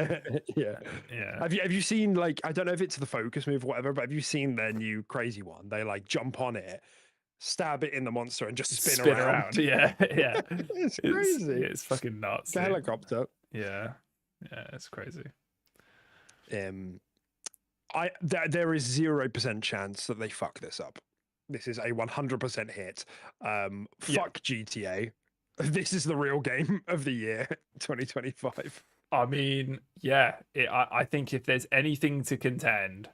Yeah. Yeah. Have you seen, like, I don't know if it's the focus move or whatever, but have you seen their new crazy one? They like jump on it, stab it in the monster, and just spin around. Yeah, yeah. It's crazy. It's fucking nuts. The helicopter. Yeah, yeah, it's crazy. There is 0% chance that they fuck this up. This is a 100% hit. Fuck GTA. This is the real game of the year, 2025. I mean, yeah, I think if there's anything to contend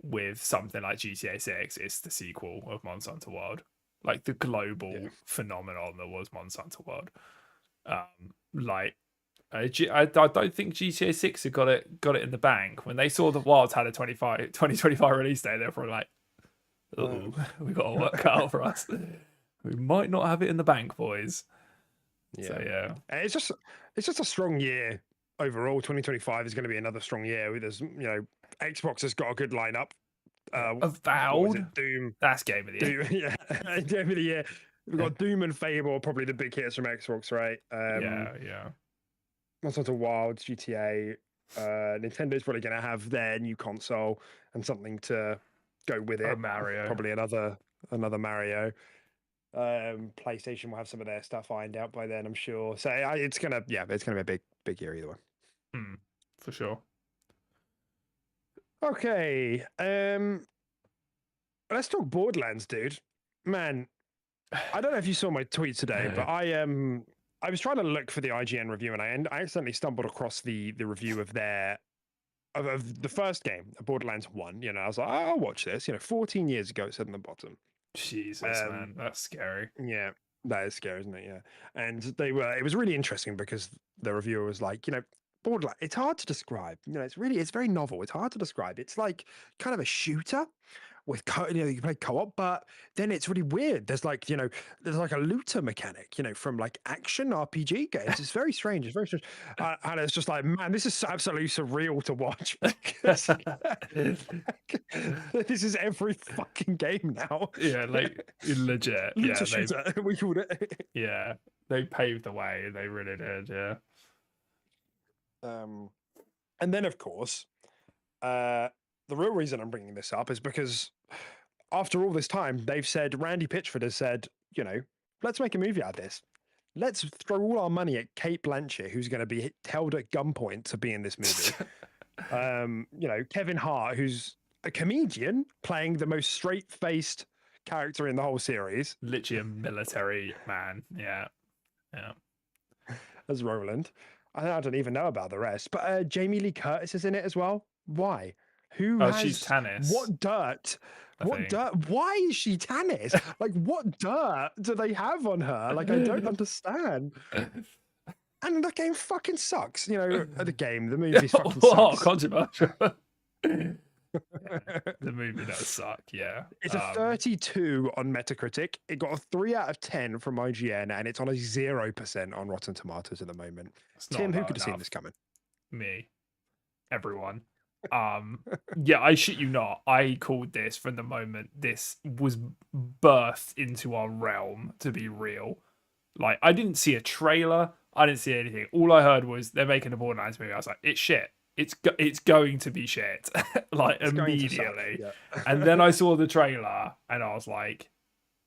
with something like GTA 6, it's the sequel of Monster Hunter World. Like the global phenomenon that was Monster Hunter World. I don't think GTA 6 had got it in the bank. When they saw the Wilds had a 2025 release date, they were probably like, oh, we got to work cut out for us. We might not have it in the bank, boys. Yeah. So yeah, it's just a strong year overall. 2025 is going to be another strong year. There's, Xbox has got a good lineup. Avowed, Doom. That's game of the year. Doom, yeah, game of the year. We've got Doom and Fable, probably the big hits from Xbox, right? Yeah. Monster Hunter Wilds, GTA. Nintendo's probably going to have their new console and something to go with it. Mario, probably another Mario. PlayStation will have some of their stuff ironed out by then, I'm sure. So it's gonna be a big year either way. For sure. Okay, let's talk Borderlands, dude. Man, I don't know if you saw my tweet today, but I was trying to look for the IGN review, and I accidentally stumbled across the review of of the first game, Borderlands 1. I was like, I'll watch this. 14 years ago, it said on the bottom. Jesus, man, that's scary. Yeah, that is scary, isn't it? Yeah, and it was really interesting because the reviewer was like, Borderlands, it's hard to describe. It's very novel. It's hard to describe. It's like kind of a shooter with you can play co-op, but then it's really weird. There's like a looter mechanic, from like action RPG games. It's very strange. It's very strange, and it's just like, man, this is absolutely surreal to watch. This is every fucking game now. Yeah, like legit. Looter shooter, we called it. Yeah, they paved the way. They really did. Yeah. And then of course, the real reason I'm bringing this up is because after all this time, Randy Pitchford has said, let's make a movie out of this. Let's throw all our money at Kate Blanchett, who's going to be held at gunpoint to be in this movie. Kevin Hart, who's a comedian playing the most straight-faced character in the whole series. Literally a military man. Yeah. As Roland. I don't even know about the rest, but Jamie Lee Curtis is in it as well. Why? She's Tannis. What dirt? Why is she Tannis? Like, what dirt do they have on her? Like, I don't understand. And that game fucking sucks. The movie fucking sucks. Controversial. The movie does suck. Yeah. It's a 32 on Metacritic. It got a 3 out of 10 from IGN, and it's on a 0% on Rotten Tomatoes at the moment. It's not Tim, who low could have seen enough. this coming? Me, everyone. Yeah, I shit you not. I called this from the moment this was birthed into our realm to be real. Like, I didn't see a trailer. I didn't see anything. All I heard was they're making a Borderlands movie. I was like, it's shit. It's going to be shit. Like, It's going to suck, immediately. yeah. And then I saw the trailer and I was like,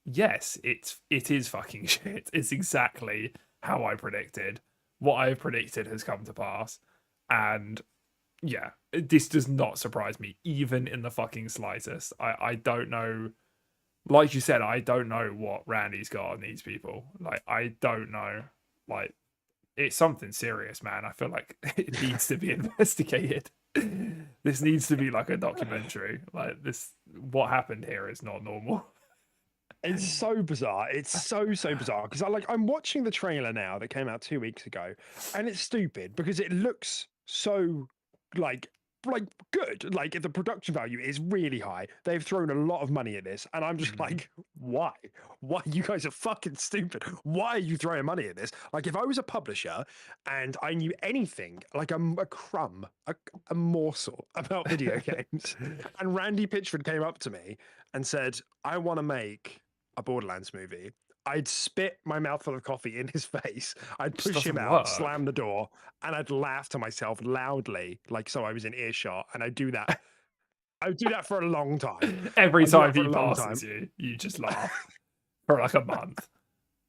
yes, it is fucking shit. It's exactly how I predicted. What I predicted has come to pass. And yeah, this does not surprise me, even in the fucking slightest. I don't know. Like you said, I don't know what Randy's got on these people. Like, I don't know. Like, it's something serious, man. I feel like it needs to be investigated. This needs to be like a documentary. Like, this, what happened here is not normal. It's so bizarre. It's so bizarre because I'm watching the trailer now that came out 2 weeks ago, and it's stupid because it looks so like good. Like the production value is really high. They've thrown a lot of money at this, and I'm just like, why? Why? You guys are fucking stupid. Why are you throwing money at this? Like, if I was a publisher and I knew anything, like a crumb, a morsel about video games, and Randy Pitchford came up to me and said, "I want to make a Borderlands movie," I'd spit my mouthful of coffee in his face. I'd push him out, slam the door, and I'd laugh to myself loudly, like so I was in earshot. And I'd do that. I would do that for a long time. Every time he passes you, you just laugh for like a month.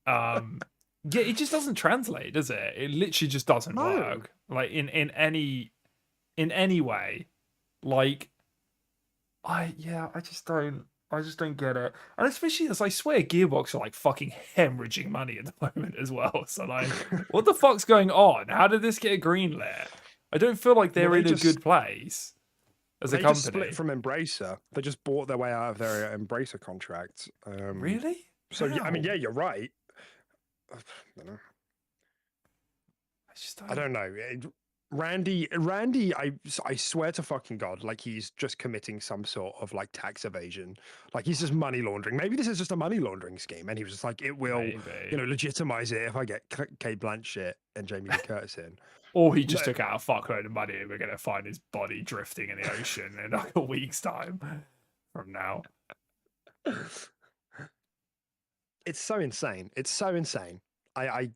Yeah, it just doesn't translate, does it? It literally just doesn't work. Like in any way. Like I just don't get it. And especially as I swear Gearbox are like fucking hemorrhaging money at the moment as well. So like, what the fuck's going on? How did this get greenlit? I don't feel like they're in a good place as a company. They just split from Embracer. They just bought their way out of their Embracer contract. Really? So yeah, I mean, yeah, you're right. I don't know. I don't know. Randy, I swear to fucking God, like he's just committing some sort of like tax evasion. Like he's just money laundering. Maybe this is just a money laundering scheme. And he was just like, it will, legitimize it if I get Kate Blanchett and Jamie Lee Curtis in. Or he just took out a fuckload of money and we're going to find his body drifting in the ocean in like a week's time from now. It's so insane. It's so insane. I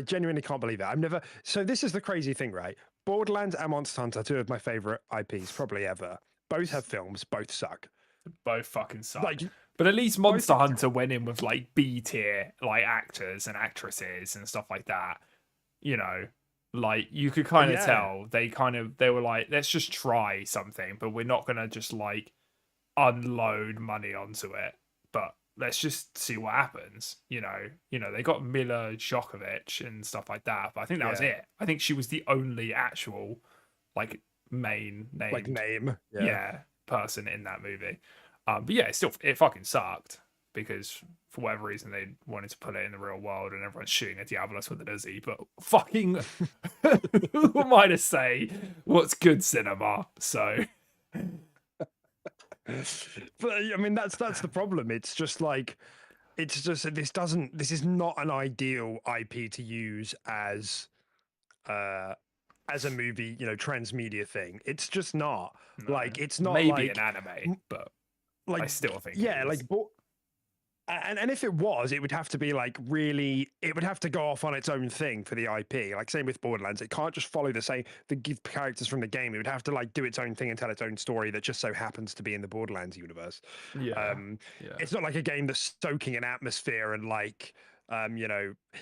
genuinely can't believe it. So this is the crazy thing, right? Borderlands and Monster Hunter, two of my favorite IPs probably ever. Both have films, both suck. Both fucking suck. But at least Monster Hunter went in with like B tier like actors and actresses and stuff like that. You know, like you could kind of tell they were like, let's just try something, but we're not gonna just like unload money onto it. But let's just see what happens. You know, they got Mila Djokovic and stuff like that, but I think that was it. I think she was the only actual like main name, person in that movie. But yeah, it fucking sucked because for whatever reason they wanted to put it in the real world and everyone's shooting at Diabolos with an Uzi. But fucking, who am I to say what's good cinema? So. But I mean, that's the problem. It's just this is not an ideal IP to use as a movie, transmedia thing. It's just not. No. Like it's not maybe like an anime, but like I still think and if it was, it would have to be like really, it would have to go off on its own thing for the IP. Like same with Borderlands, it can't just follow the characters from the game. It would have to like do its own thing and tell its own story that just so happens to be in the Borderlands universe. It's not like a game that's stoking an atmosphere and like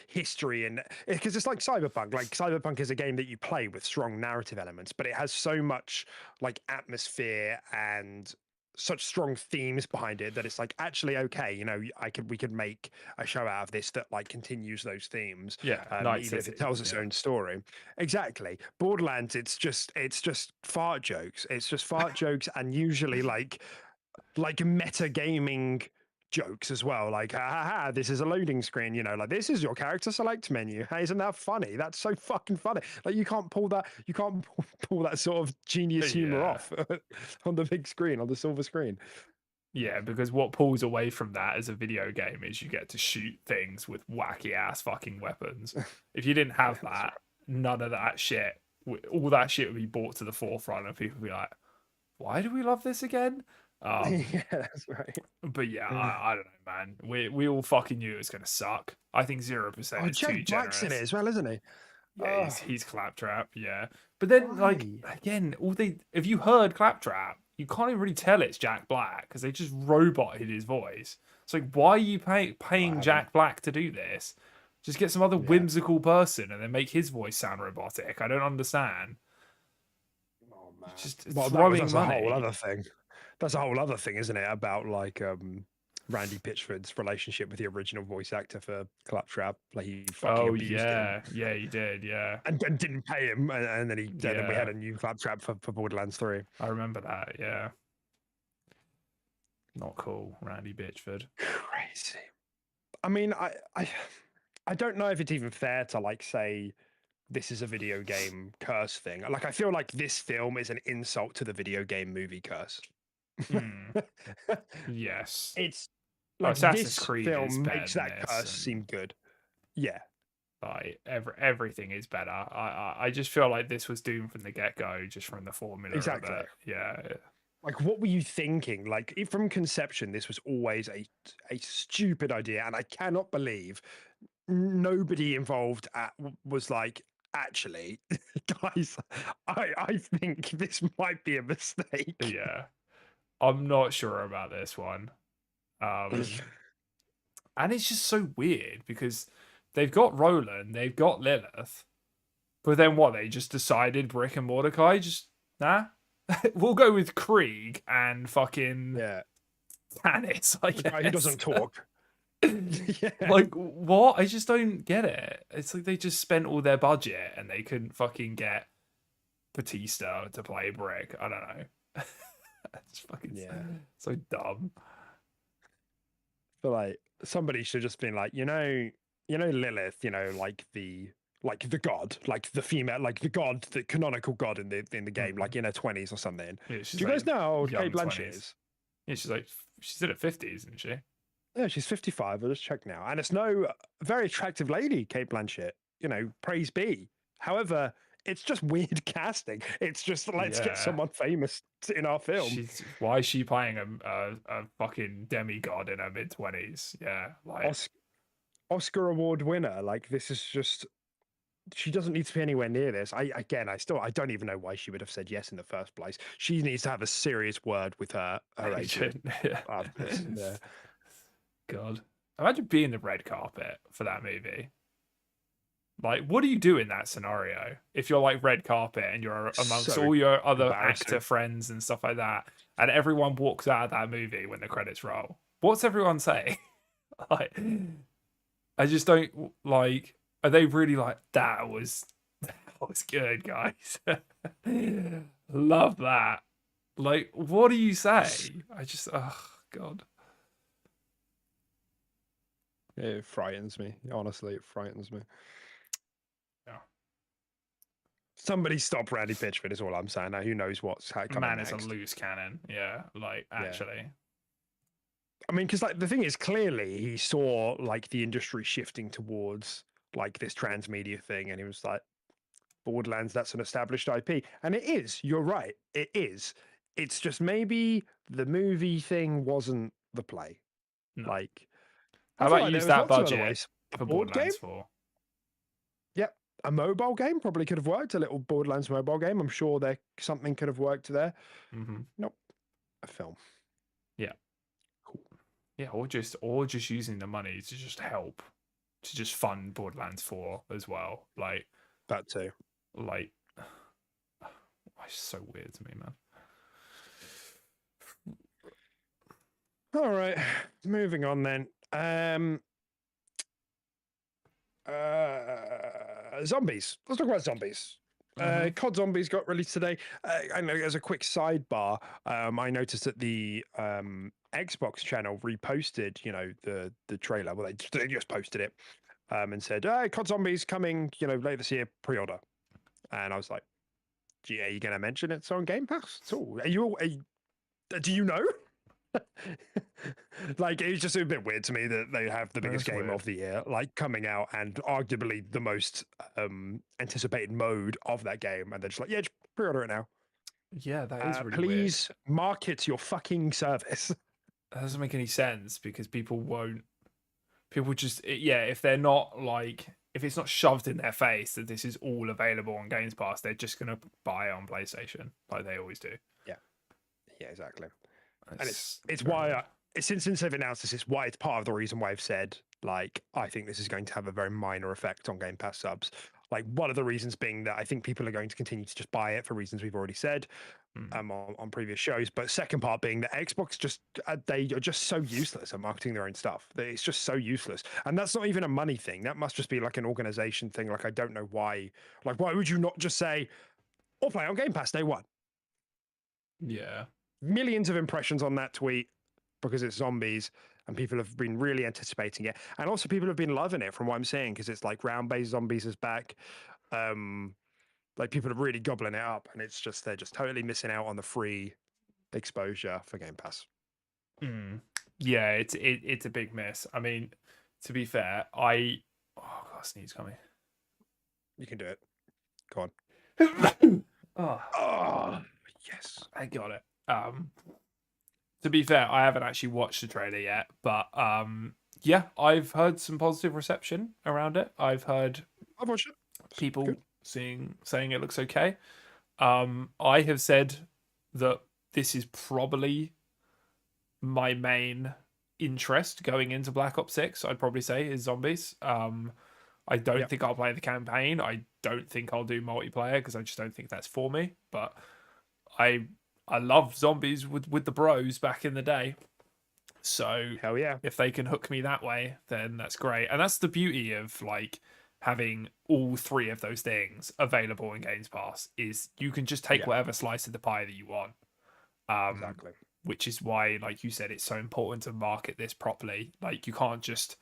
history, and because it's like Cyberpunk. Like Cyberpunk is a game that you play with strong narrative elements, but it has so much like atmosphere and such strong themes behind it that it's like actually okay, we could make a show out of this that like continues those themes, even if it tells its own story. Exactly. Borderlands, it's just fart jokes. It's just fart jokes, and usually like meta gaming jokes as well, like ha ha ha, this is a loading screen, like this is your character select menu. Hey, isn't that funny? That's so fucking funny. Like you can't pull pull that sort of genius humor Yeah. off on the big screen, on the silver screen. Yeah, because what pulls away from that as a video game is you get to shoot things with wacky ass fucking weapons. If you didn't have That's that, none of that shit, all that shit would be brought to the forefront, and people would be like, "Why do we love this again?" Yeah, that's right. But yeah, I don't know, man. We all fucking knew it was gonna suck. I think 0% Oh, is too Jack Black's in it generous. as well, isn't he? Yeah, Oh, he's Claptrap. Yeah, but then like why? again, all they if you heard Claptrap, you can't even really tell it's Jack Black because they just roboted his voice. It's like, why are you paying haven't. Jack Black to do this? Just get some other Yeah. whimsical person and then make his voice sound robotic. I don't understand. Oh man. Just Well, throwing that's money. a whole other thing. That's a whole other thing, isn't it? About like Randy Pitchford's relationship with the original voice actor for Claptrap. Like he fucking Oh abused him yeah, he did. Yeah, and didn't pay him, and then we had yeah. a new Claptrap for Borderlands 3. I remember that. Yeah, not cool, Randy Bitchford. Crazy. I mean, I don't know if it's even fair to like say this is a video game curse thing. Like I feel like this film is an insult to the video game movie curse. Mm, yes. It's Oh, like Assassin's this Creed is film better makes than that this, curse seem and good. Yeah, like everything is better. I just feel like this was doomed from the get go, just from the formula of exactly. it. Yeah, Like, what were you thinking? Like, from conception, this was always a stupid idea, and I cannot believe nobody involved was like, actually, guys, I think this might be a mistake. yeah. I'm not sure about this one. And it's just so weird because they've got Roland, they've got Lilith, but then what? They just decided Brick and Mordecai just nah. We'll go with Krieg and fucking Yeah, Tannis, I the guy who guess. doesn't talk. Yeah, Like what? I just don't get it. It's like they just spent all their budget and they couldn't fucking get Batista to play Brick. I don't know. It's fucking yeah. so dumb. But like, somebody should have just been like, Lilith, like the god, like the female, like the god, the canonical god in the game, like in her 20s or something. Yeah, Do she's you like guys know how old young Kate Blanchett 20s. is? Yeah, she's in her 50s, isn't she? Yeah, she's 55. I'll just check now. And it's no very attractive lady, Kate Blanchett. Praise be. However, it's just weird casting. It's just let's get Yeah. someone famous in our film. Why is she playing a fucking demigod in her mid-20s? Yeah, like Oscar Award winner. Like this is just she doesn't need to be anywhere near this. I don't even know why she would have said yes in the first place. She needs to have a serious word with her agent. Yeah. After this. Yeah. God, imagine being the red carpet for that movie. Like, what do you do in that scenario if you're like red carpet and you're amongst So all your other embarrassing. actor friends and stuff like that, and everyone walks out of that movie when the credits roll? What's everyone saying? Like, I just don't like. Are they really like that was good, guys? Love that. Like, what do you say? I just, oh god. It frightens me. Honestly, it frightens me. Yeah. Somebody stop Randy Pitchford is all I'm saying. Now, who knows what's coming Man next? is a loose cannon. Yeah, like actually. I mean, because like the thing is, clearly he saw like the industry shifting towards like this transmedia thing, and he was like, Borderlands, that's an established IP. And it is, you're right, it is. It's just maybe the movie thing wasn't the play. No. Like, How about use that budget for board game? Borderlands 4? Yep. A mobile game probably could have worked. A little Borderlands mobile game. I'm sure something could have worked there. Mm-hmm. Nope. A film. Yeah. Cool. Yeah, or just using the money to just help to just fund Borderlands 4 as well. Like that too. Like, it's so weird to me, man. All right, moving on then. Zombies. Let's talk about zombies. COD Zombies got released today. And as a quick sidebar, I noticed that the Xbox channel reposted, the trailer. Well, they just posted it and said, "Hey, COD Zombies coming, later this year, pre-order." And I was like, "Gee, are you going to mention it's on Game Pass at all? Do you know?" Like, it's just a bit weird to me that they have the biggest That's game weird. of the year, like, coming out, and arguably the most anticipated mode of that game, and they're just like, "Yeah, just pre-order it now. Yeah, that is really weird. Please market your fucking service." That doesn't make any sense because people won't. People just yeah, if they're not like if it's not shoved in their face that this is all available on Games Pass, they're just gonna buy it on PlayStation like they always do. Yeah, yeah, exactly. And It's it's very why weird. since they've announced this, it's why it's part of the reason why I've said, like, I think this is going to have a very minor effect on Game Pass subs. Like, one of the reasons being that I think people are going to continue to just buy it for reasons we've already said Mm. on previous shows. But second part being that Xbox just they are just so useless at marketing their own stuff. It's just so useless, and that's not even a money thing. That must just be like an organization thing. Like, I don't know why. Like, why would you not just say, "Or play on Game Pass day one"? Yeah. Millions of impressions on that tweet because it's zombies and people have been really anticipating it. And also people have been loving it from what I'm seeing because it's like round-based zombies is back. Like, people are really gobbling it up, and it's just they're just totally missing out on the free exposure for Game Pass. Mm. Yeah, it's a big miss. I mean, to be fair, oh god, sneeze coming. You can do it. Go on. Oh, Oh, yes. I got it. To be fair, I haven't actually watched the trailer yet, but yeah, I've heard some positive reception around it. I've heard I've watched it. It's people good. saying it looks okay. I have said that this is probably my main interest going into Black Ops 6, I'd probably say, is zombies. I don't Yeah. think I'll play the campaign. I don't think I'll do multiplayer because I just don't think that's for me. But I I love zombies with the bros back in the day. So Hell yeah. if they can hook me that way, then that's great. And that's the beauty of like having all three of those things available in Games Pass is you can just take Yeah. whatever slice of the pie that you want. Exactly. Which is why, like you said, it's so important to market this properly. Like you can't just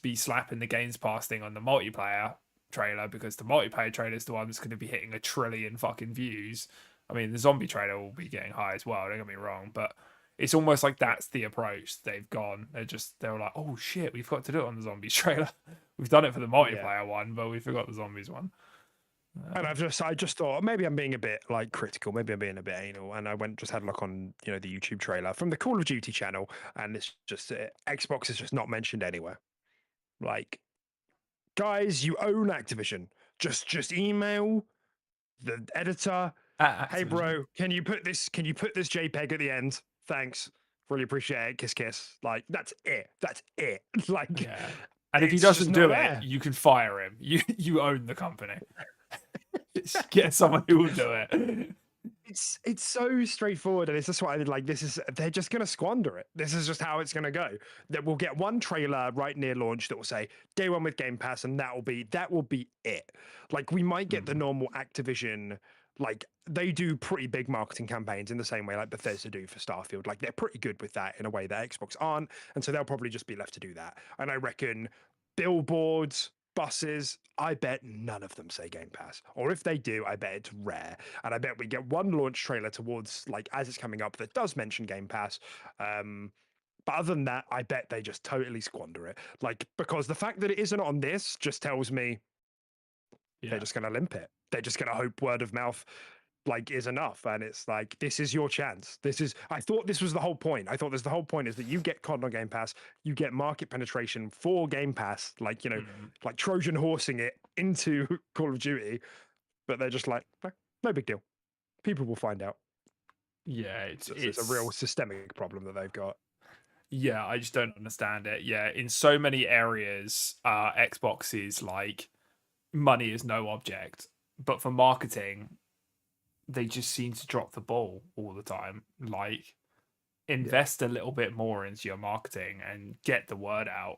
be slapping the Games Pass thing on the multiplayer trailer because the multiplayer trailer is the one that's going to be hitting 1 trillion fucking views. I mean, the zombie trailer will be getting high as well. Don't get me wrong, but it's almost like that's the approach they've gone. They're like, oh shit, we've got to do it on the zombies trailer. We've done it for the Yeah. multiplayer one, but we forgot the zombies one. And I just thought maybe I'm being a bit like critical, maybe I'm being a bit anal, and I just had a look on the YouTube trailer from the Call of Duty channel, and it's just Xbox is just not mentioned anywhere. Like, guys, you own Activision. Just email the editor. Hey, Activision. bro, can you put this JPEG at the end? Thanks, really appreciate it. Kiss, kiss. Like, that's it. That's it. Like, Yeah. And if he it's just doesn't not do it, there. you can fire him. You own the company. Just get someone who will do it. It's so straightforward, and it's just why I like this is they're just gonna squander it. This is just how it's gonna go. That we'll get one trailer right near launch that will say day one with Game Pass, and that will be it. Like, we might get the normal Activision, like they do pretty big marketing campaigns in the same way like Bethesda do for Starfield. Like, they're pretty good with that in a way that Xbox aren't, and so they'll probably just be left to do that. And I reckon billboards, buses, I bet none of them say Game Pass. Or if they do, I bet it's rare. And I bet we get one launch trailer towards, like, as it's coming up that does mention Game Pass. But other than that, I bet they just totally squander it. Like, because the fact that it isn't on this just tells me they're Yeah. just going to limp it. They're just going to hope word of mouth like is enough, and it's like, this is your chance. I thought this was the whole point. I thought the whole point is that you get COD on Game Pass, you get market penetration for Game Pass, like, like Trojan horsing it into Call of Duty, but they're just like, no big deal, people will find out. Yeah, It's a real systemic problem that they've got. yeah, I just don't understand it. Yeah, in so many areas, Xbox is like money is no object, but for marketing, they just seem to drop the ball all the time. Like, invest a little bit more into your marketing and get the word out.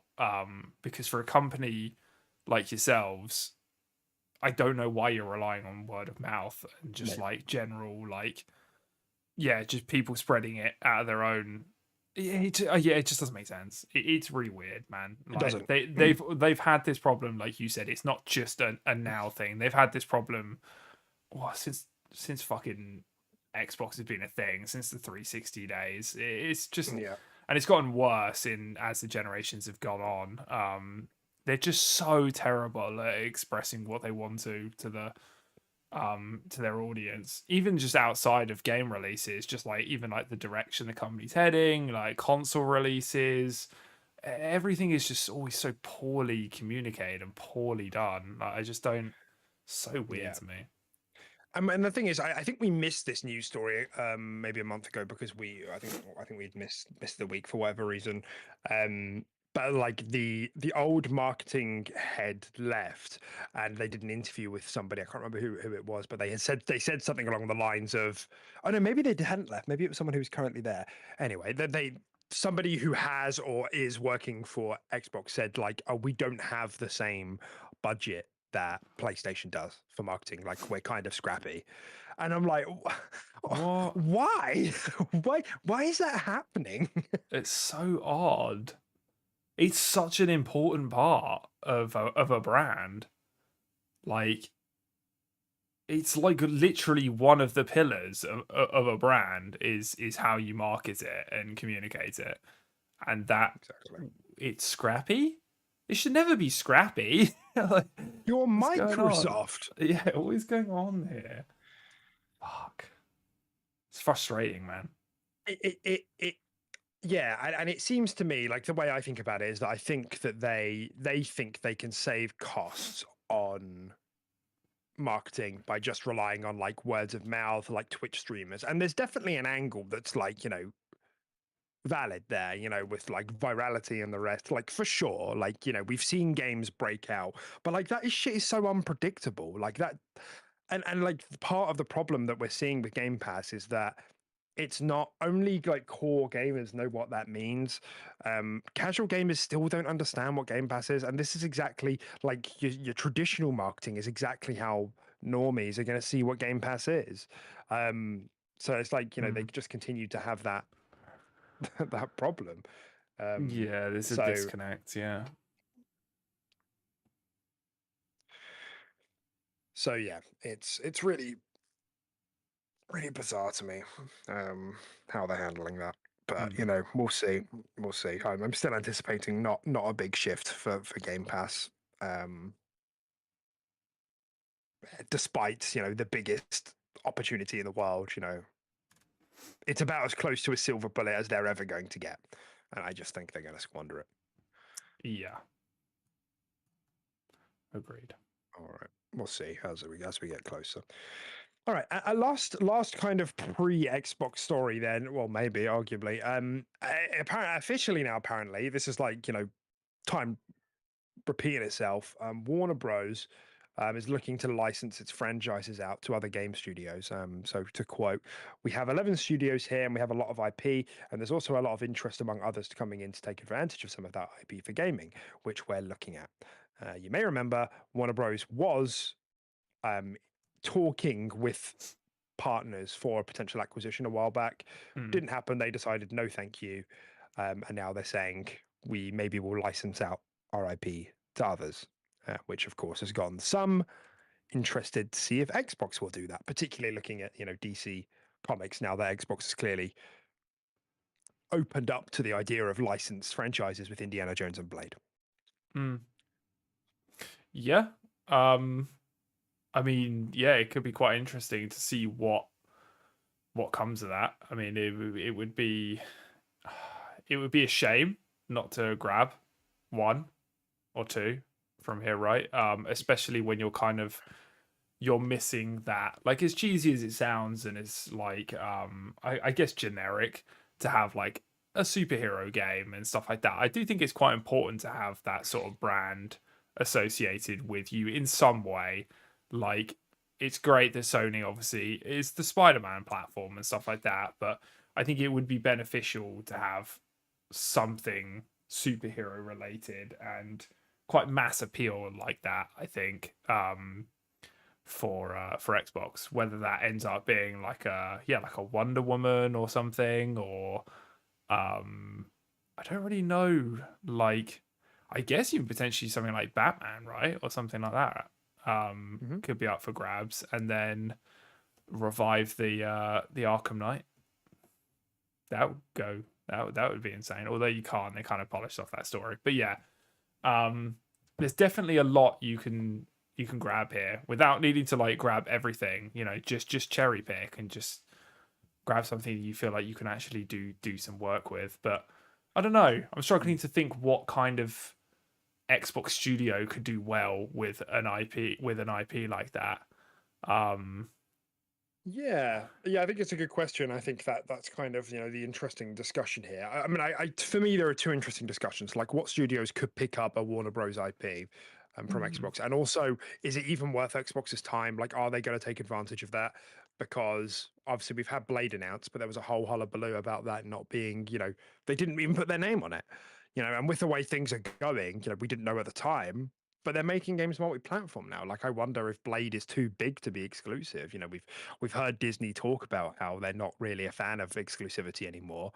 Because for a company like yourselves, I don't know why you're relying on word of mouth and just No, like general like yeah, just people spreading it out of their own. Yeah, it just doesn't make sense. It's really weird, man. it Like doesn't. they've had this problem, like you said. It's not just a now thing. They've had this problem since fucking Xbox has been a thing, since the 360 days. It's just, Yeah. and it's gotten worse in as the generations have gone on. They're just so terrible at expressing what they want to their audience, even just outside of game releases, just like even like the direction the company's heading, like console releases. Everything is just always so poorly communicated and poorly done. Like, I just don't. So weird Yeah. to me. And the thing is, I think we missed this news story maybe a month ago because I think we'd missed the week for whatever reason. But like the old marketing head left, and they did an interview with somebody. I can't remember who it was, but they said something along the lines of, oh no, maybe they hadn't left. Maybe it was someone who was currently there. Anyway, they somebody who has or is working for Xbox said like, oh, we don't have the same budget that PlayStation does for marketing. Like we're kind of scrappy, and I'm like, What? why? Why is that happening? It's so odd. It's such an important part of a brand. Like it's like literally one of the pillars of a brand is how you market it and communicate it, and that Exactly. it's scrappy. It should never be scrappy. Like, You're what's going on? Microsoft. Yeah, what is going on here? Fuck. It's frustrating, man. It yeah, and it seems to me like the way I think about it is that I think that they think they can save costs on marketing by just relying on like words of mouth, like Twitch streamers. And there's definitely an angle that's like, valid there, with like virality and the rest, like for sure. Like, we've seen games break out, but like that shit is so unpredictable. Like that, and like part of the problem that we're seeing with Game Pass is that it's not only like core gamers know what that means. Casual gamers still don't understand what Game Pass is, and this is exactly like your traditional marketing is exactly how normies are going to see what Game Pass is. So it's like they Mm. just continue to have that that problem. Um, Yeah, there's a so disconnect. Yeah. so yeah, it's really really bizarre to me how they're handling that. But Mm. we'll see. We'll see. I'm still anticipating not a big shift for Game Pass, um, despite the biggest opportunity in the world. It's about as close to a silver bullet as they're ever going to get, and I just think they're going to squander it. Yeah. Agreed. All right, we'll see as we get closer. All right, a last kind of pre-Xbox story then. Well, maybe arguably. Apparently, officially now, apparently, this is like time repeating itself. Warner Bros. Is looking to license its franchises out to other game studios. So to quote, we have 11 studios here, and we have a lot of IP, and there's also a lot of interest among others coming in to take advantage of some of that IP for gaming, which we're looking at. You may remember Warner Bros. Was um, talking with partners for a potential acquisition a while back. Mm. Didn't happen. They decided no, thank you, and now they're saying we maybe will license out RIP to others, which of course has gone. Some interested to see if Xbox will do that, particularly looking at DC Comics now that Xbox has clearly opened up to the idea of licensed franchises with Indiana Jones and Blade. Mm. Yeah. Um. I mean, yeah, it could be quite interesting to see what comes of that. I mean, it would be it would be a shame not to grab one or two from here, right? Especially when you're missing that. Like as cheesy as it sounds, and it's like I guess generic to have like a superhero game and stuff like that. I do think it's quite important to have that sort of brand associated with you in some way. Like it's great that Sony obviously is the Spider-Man platform and stuff like that, but I think it would be beneficial to have something superhero related and quite mass appeal like that, I think. for Xbox. Whether that ends up being like a Wonder Woman or something, or I don't really know. Like, I guess even potentially something like Batman, right, or something like that. Hmm. Could be up for grabs, and then revive the Arkham Knight. That would go. That would be insane. Although you can't, they kind of polished off that story. But yeah, um, there's definitely a lot you can grab here without needing to like grab everything. You know, just cherry pick and just grab something you feel like you can actually do some work with. But I don't know. I'm struggling to think what kind of Xbox studio could do well with an IP like that. Um, Yeah, yeah, I think it's a good question. I think that that's kind of the interesting discussion here. I mean, for me there are two interesting discussions. Like, what studios could pick up a Warner Bros. IP from mm, Xbox, and also is it even worth Xbox's time? Like, are they going to take advantage of that? Because obviously we've had Blade announced, but there was a whole hullabaloo about that not being, they didn't even put their name on it. And with the way things are going, we didn't know at the time, but they're making games multi-platform now. Like, I wonder if Blade is too big to be exclusive. We've heard Disney talk about how they're not really a fan of exclusivity anymore.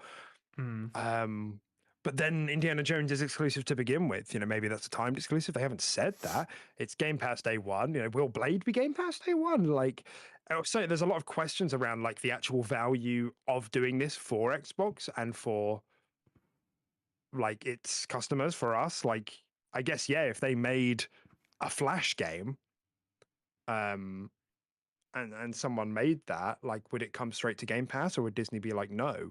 mm, Um, but then Indiana Jones is exclusive to begin with. Maybe that's a timed exclusive. They haven't said that. It's Game Pass day one. Will Blade be Game Pass day one? Like, so there's a lot of questions around like the actual value of doing this for Xbox and for like its customers, for us. Like, I guess yeah, if they made a Flash game, um, and someone made that, like, would it come straight to Game Pass, or would Disney be like, no?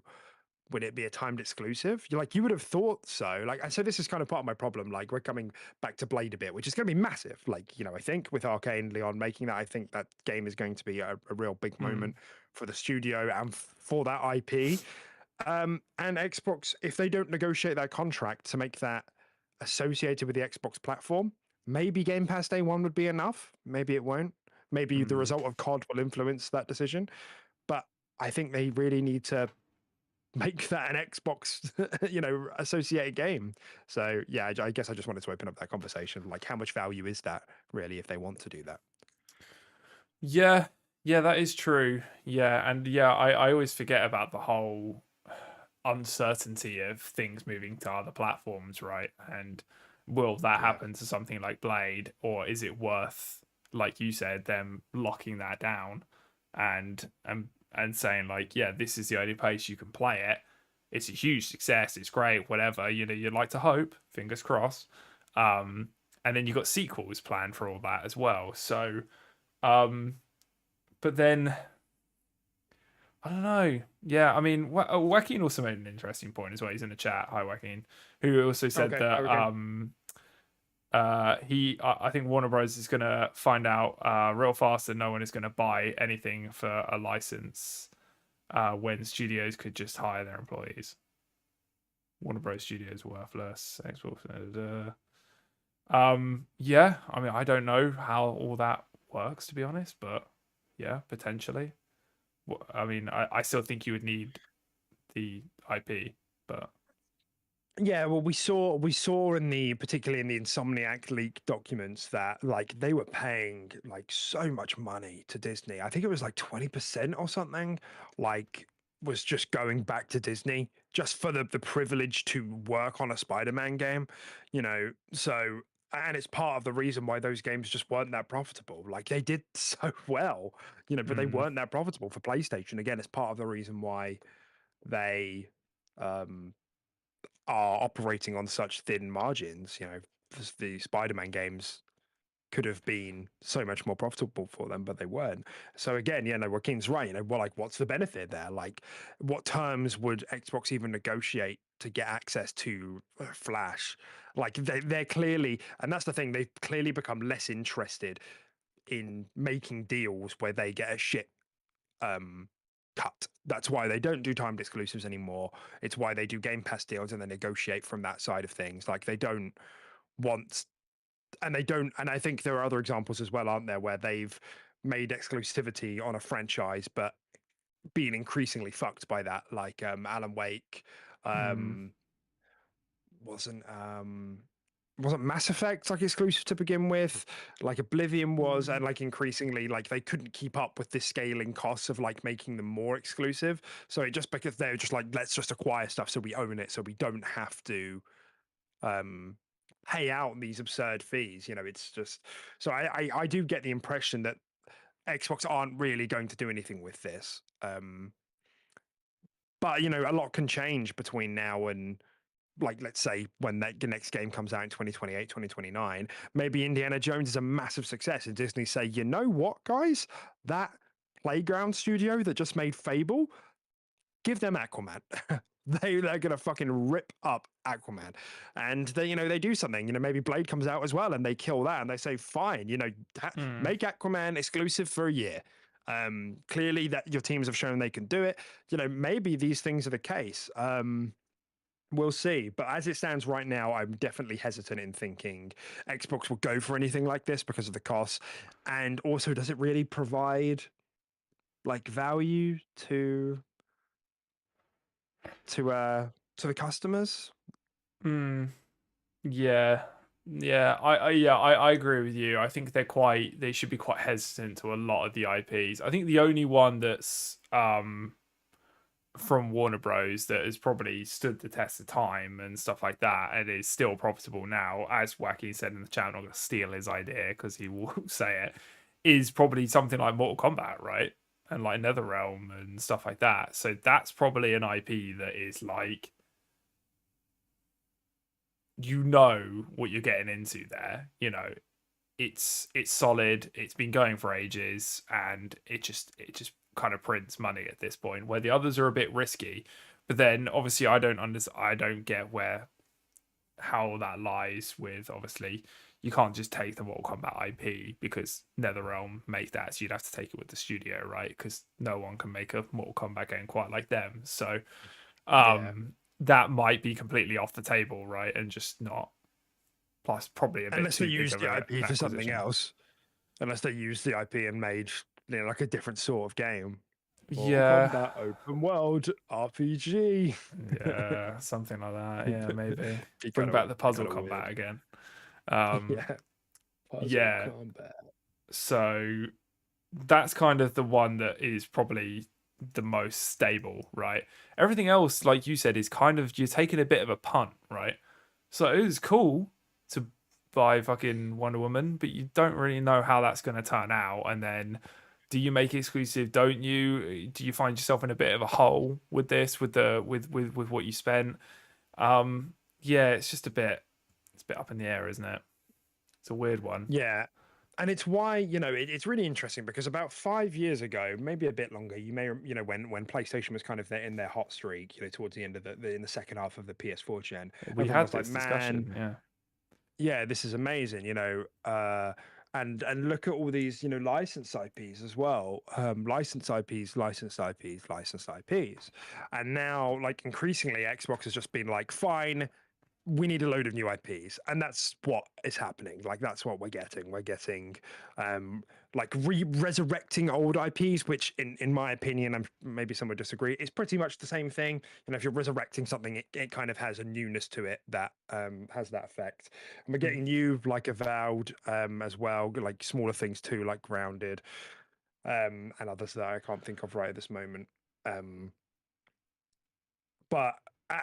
Would it be a timed exclusive? You would have thought so. Like, and so this is kind of part of my problem. Like, we're coming back to Blade a bit, which is going to be massive. Like, I think with Arcane Leon making that, I think that game is going to be a real big mm, moment for the studio and for that IP. And Xbox, if they don't negotiate that contract to make that associated with the Xbox platform, maybe Game Pass day one would be enough. Maybe it won't. Maybe the mm. result of COD will influence that decision. But I think they really need to make that an Xbox, associated game. So yeah, I guess I just wanted to open up that conversation. Like, how much value is that really if they want to do that? Yeah, yeah, that is true. Yeah, and yeah, I always forget about the whole uncertainty of things moving to other platforms, right? And will that Yeah. happen to something like Blade, or is it worth, like you said, them locking that down and saying like, yeah, this is the only place you can play it. It's a huge success. It's great. Whatever you'd like to hope. Fingers crossed. Um, and then you got sequels planned for all that as well. So, um, but then I don't know. Yeah, I mean, Joaquin also made an interesting point as well. He's in the chat. Hi, Joaquin, who also said Okay. that Okay. I think Warner Bros is gonna find out real fast that no one is gonna buy anything for a license when studios could just hire their employees. Warner Bros. Studios worthless. Xbox. Yeah. I mean, I don't know how all that works to be honest, but yeah, potentially. I mean, I still think you would need the IP, but Yeah, well, we saw in the particularly in the Insomniac leak documents that like they were paying like so much money to Disney. I think it was like 20% or something. Like, was just going back to Disney just for the privilege to work on a Spider-Man game, So, and it's part of the reason why those games just weren't that profitable. Like, they did so well, but they mm, weren't that profitable for PlayStation. Again, it's part of the reason why they um are operating on such thin margins. The Spider-Man games could have been so much more profitable for them, but they weren't. So again, Joaquin's right. Well, like, what's the benefit there? Like, what terms would Xbox even negotiate to get access to Flash? Like, they're clearly, and that's the thing, they've clearly become less interested in making deals where they get a shit um, cut. That's why they don't do timed exclusives anymore. It's why they do Game Pass deals and they negotiate from that side of things. Like, they don't want, and they don't, and I think there are other examples as well, aren't there, where they've made exclusivity on a franchise, but been increasingly fucked by that. Like Alan Wake, mm, um, wasn't. wasn't Mass Effect like exclusive to begin with, like Oblivion was, Mm. and like increasingly like they couldn't keep up with the scaling costs of like making them more exclusive. So it just because they're just like, let's just acquire stuff so we own it, so we don't have to um pay out these absurd fees. It's just so I do get the impression that Xbox aren't really going to do anything with this. But a lot can change between now and, like, let's say when the next game comes out in 2028, 2029. Maybe Indiana Jones is a massive success and Disney say, you know what, guys, that Playground studio that just made Fable, give them Aquaman. They're gonna fucking rip up Aquaman, and they do something. Maybe Blade comes out as well, and they kill that, and they say, fine, Mm. make Aquaman exclusive for a year. Clearly, that your teams have shown they can do it. Maybe these things are the case. We'll see. But as it stands right now, I'm definitely hesitant in thinking Xbox will go for anything like this because of the costs. And also, does it really provide like value to the customers? Mm. Yeah. Yeah, I agree with you. I think they should be quite hesitant to a lot of the IPs. I think the only one that's from Warner Bros that has probably stood the test of time and stuff like that and is still profitable now, as Wacky said in the chat, I'm not going to steal his idea because he will say it, is probably something like Mortal Kombat, right? And like NetherRealm and stuff like that. So that's probably an IP that is like, what you're getting into there. It's solid, it's been going for ages, and it just kind of prints money at this point, where the others are a bit risky. But then obviously I don't get how that lies with, obviously you can't just take the Mortal Kombat IP because NetherRealm make that, so you'd have to take it with the studio, right? Because no one can make a Mortal Kombat game quite like them. So Yeah. that might be completely off the table, right? And just not, plus probably a bit Unless they too big use of the an IP for something acquisition. else. Unless they use the IP and made like a different sort of game. Mortal Yeah, Kombat open world RPG. yeah, something like that. Yeah, maybe bring back the Be puzzle kind of combat weird. again. Um, Yeah. Puzzle yeah, combat. so that's kind of the one that is probably the most stable, right? Everything else, like you said, is kind of, you're taking a bit of a punt, right? So it is cool to buy fucking Wonder Woman, but you don't really know how that's going to turn out. And then, do you make it exclusive? Don't you? Do you find yourself in a bit of a hole with this, with with what you spent? Yeah, it's a bit up in the air, isn't it? It's a weird one. Yeah. And it's why, it's really interesting because about 5 years ago, maybe a bit longer, when PlayStation was kind of in their hot streak, towards the end of in the second half of the PS4 gen, We everyone had was like, this man, discussion, yeah. yeah, this is amazing, and look at all these, licensed IPs as well, licensed IPs, licensed IPs, licensed IPs, and now like increasingly Xbox has just been like, fine, we need a load of new IPs, and that's what is happening. Like that's what we're getting. We're getting like resurrecting old IPs, which in my opinion, and maybe some would disagree, is pretty much the same thing. If you're resurrecting something, it kind of has a newness to it that has that effect. And we're Mm. getting new like Avowed as well, like smaller things too, like Grounded, and others that I can't think of right at this moment. Um, but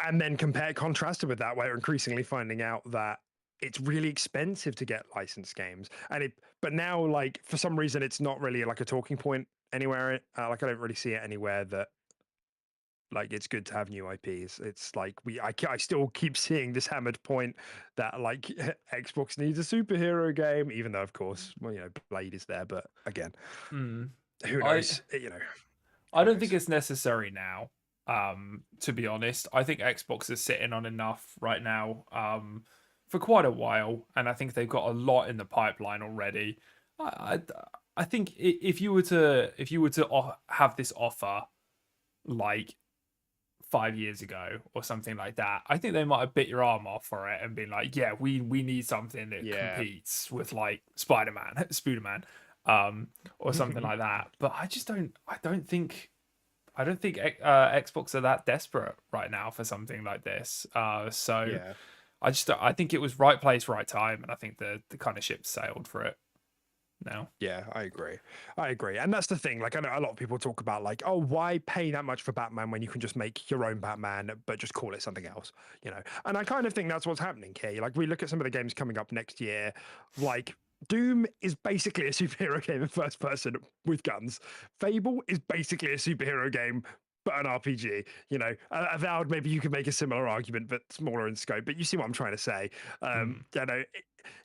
and then contrasted with that, we're increasingly finding out that it's really expensive to get licensed games, but now like for some reason it's not really like a talking point anywhere. Like I don't really see it anywhere that like it's good to have new IPs. It's like I still keep seeing this hammered point that like Xbox needs a superhero game, even though of course, well, Blade is there, but again, Mm. who I knows? I Who don't think knows? it's necessary now. To be honest, I think Xbox is sitting on enough right now, for quite a while, and I think they've got a lot in the pipeline already. I, I, I think if you were to have this offer like 5 years ago or something like that, I think they might have bit your arm off for it and been like, yeah, we need something that Yeah. competes with like Spider-Man, Spooderman, or something like that. But I don't think Xbox are that desperate right now for something like this. So Yeah. I think it was right place, right time, and I think the kind of ship sailed for it now. Yeah, I agree. I agree. And that's the thing. Like, I know a lot of people talk about, like, oh, why pay that much for Batman when you can just make your own Batman, but just call it something else, you know? And I kind of think that's what's happening here. Like, we look at some of the games coming up next year, like, Doom is basically a superhero game in first person with guns. Fable is basically a superhero game, but an RPG. You know, Avowed, maybe you could make a similar argument, but smaller in scope. But you see what I'm trying to say. You know,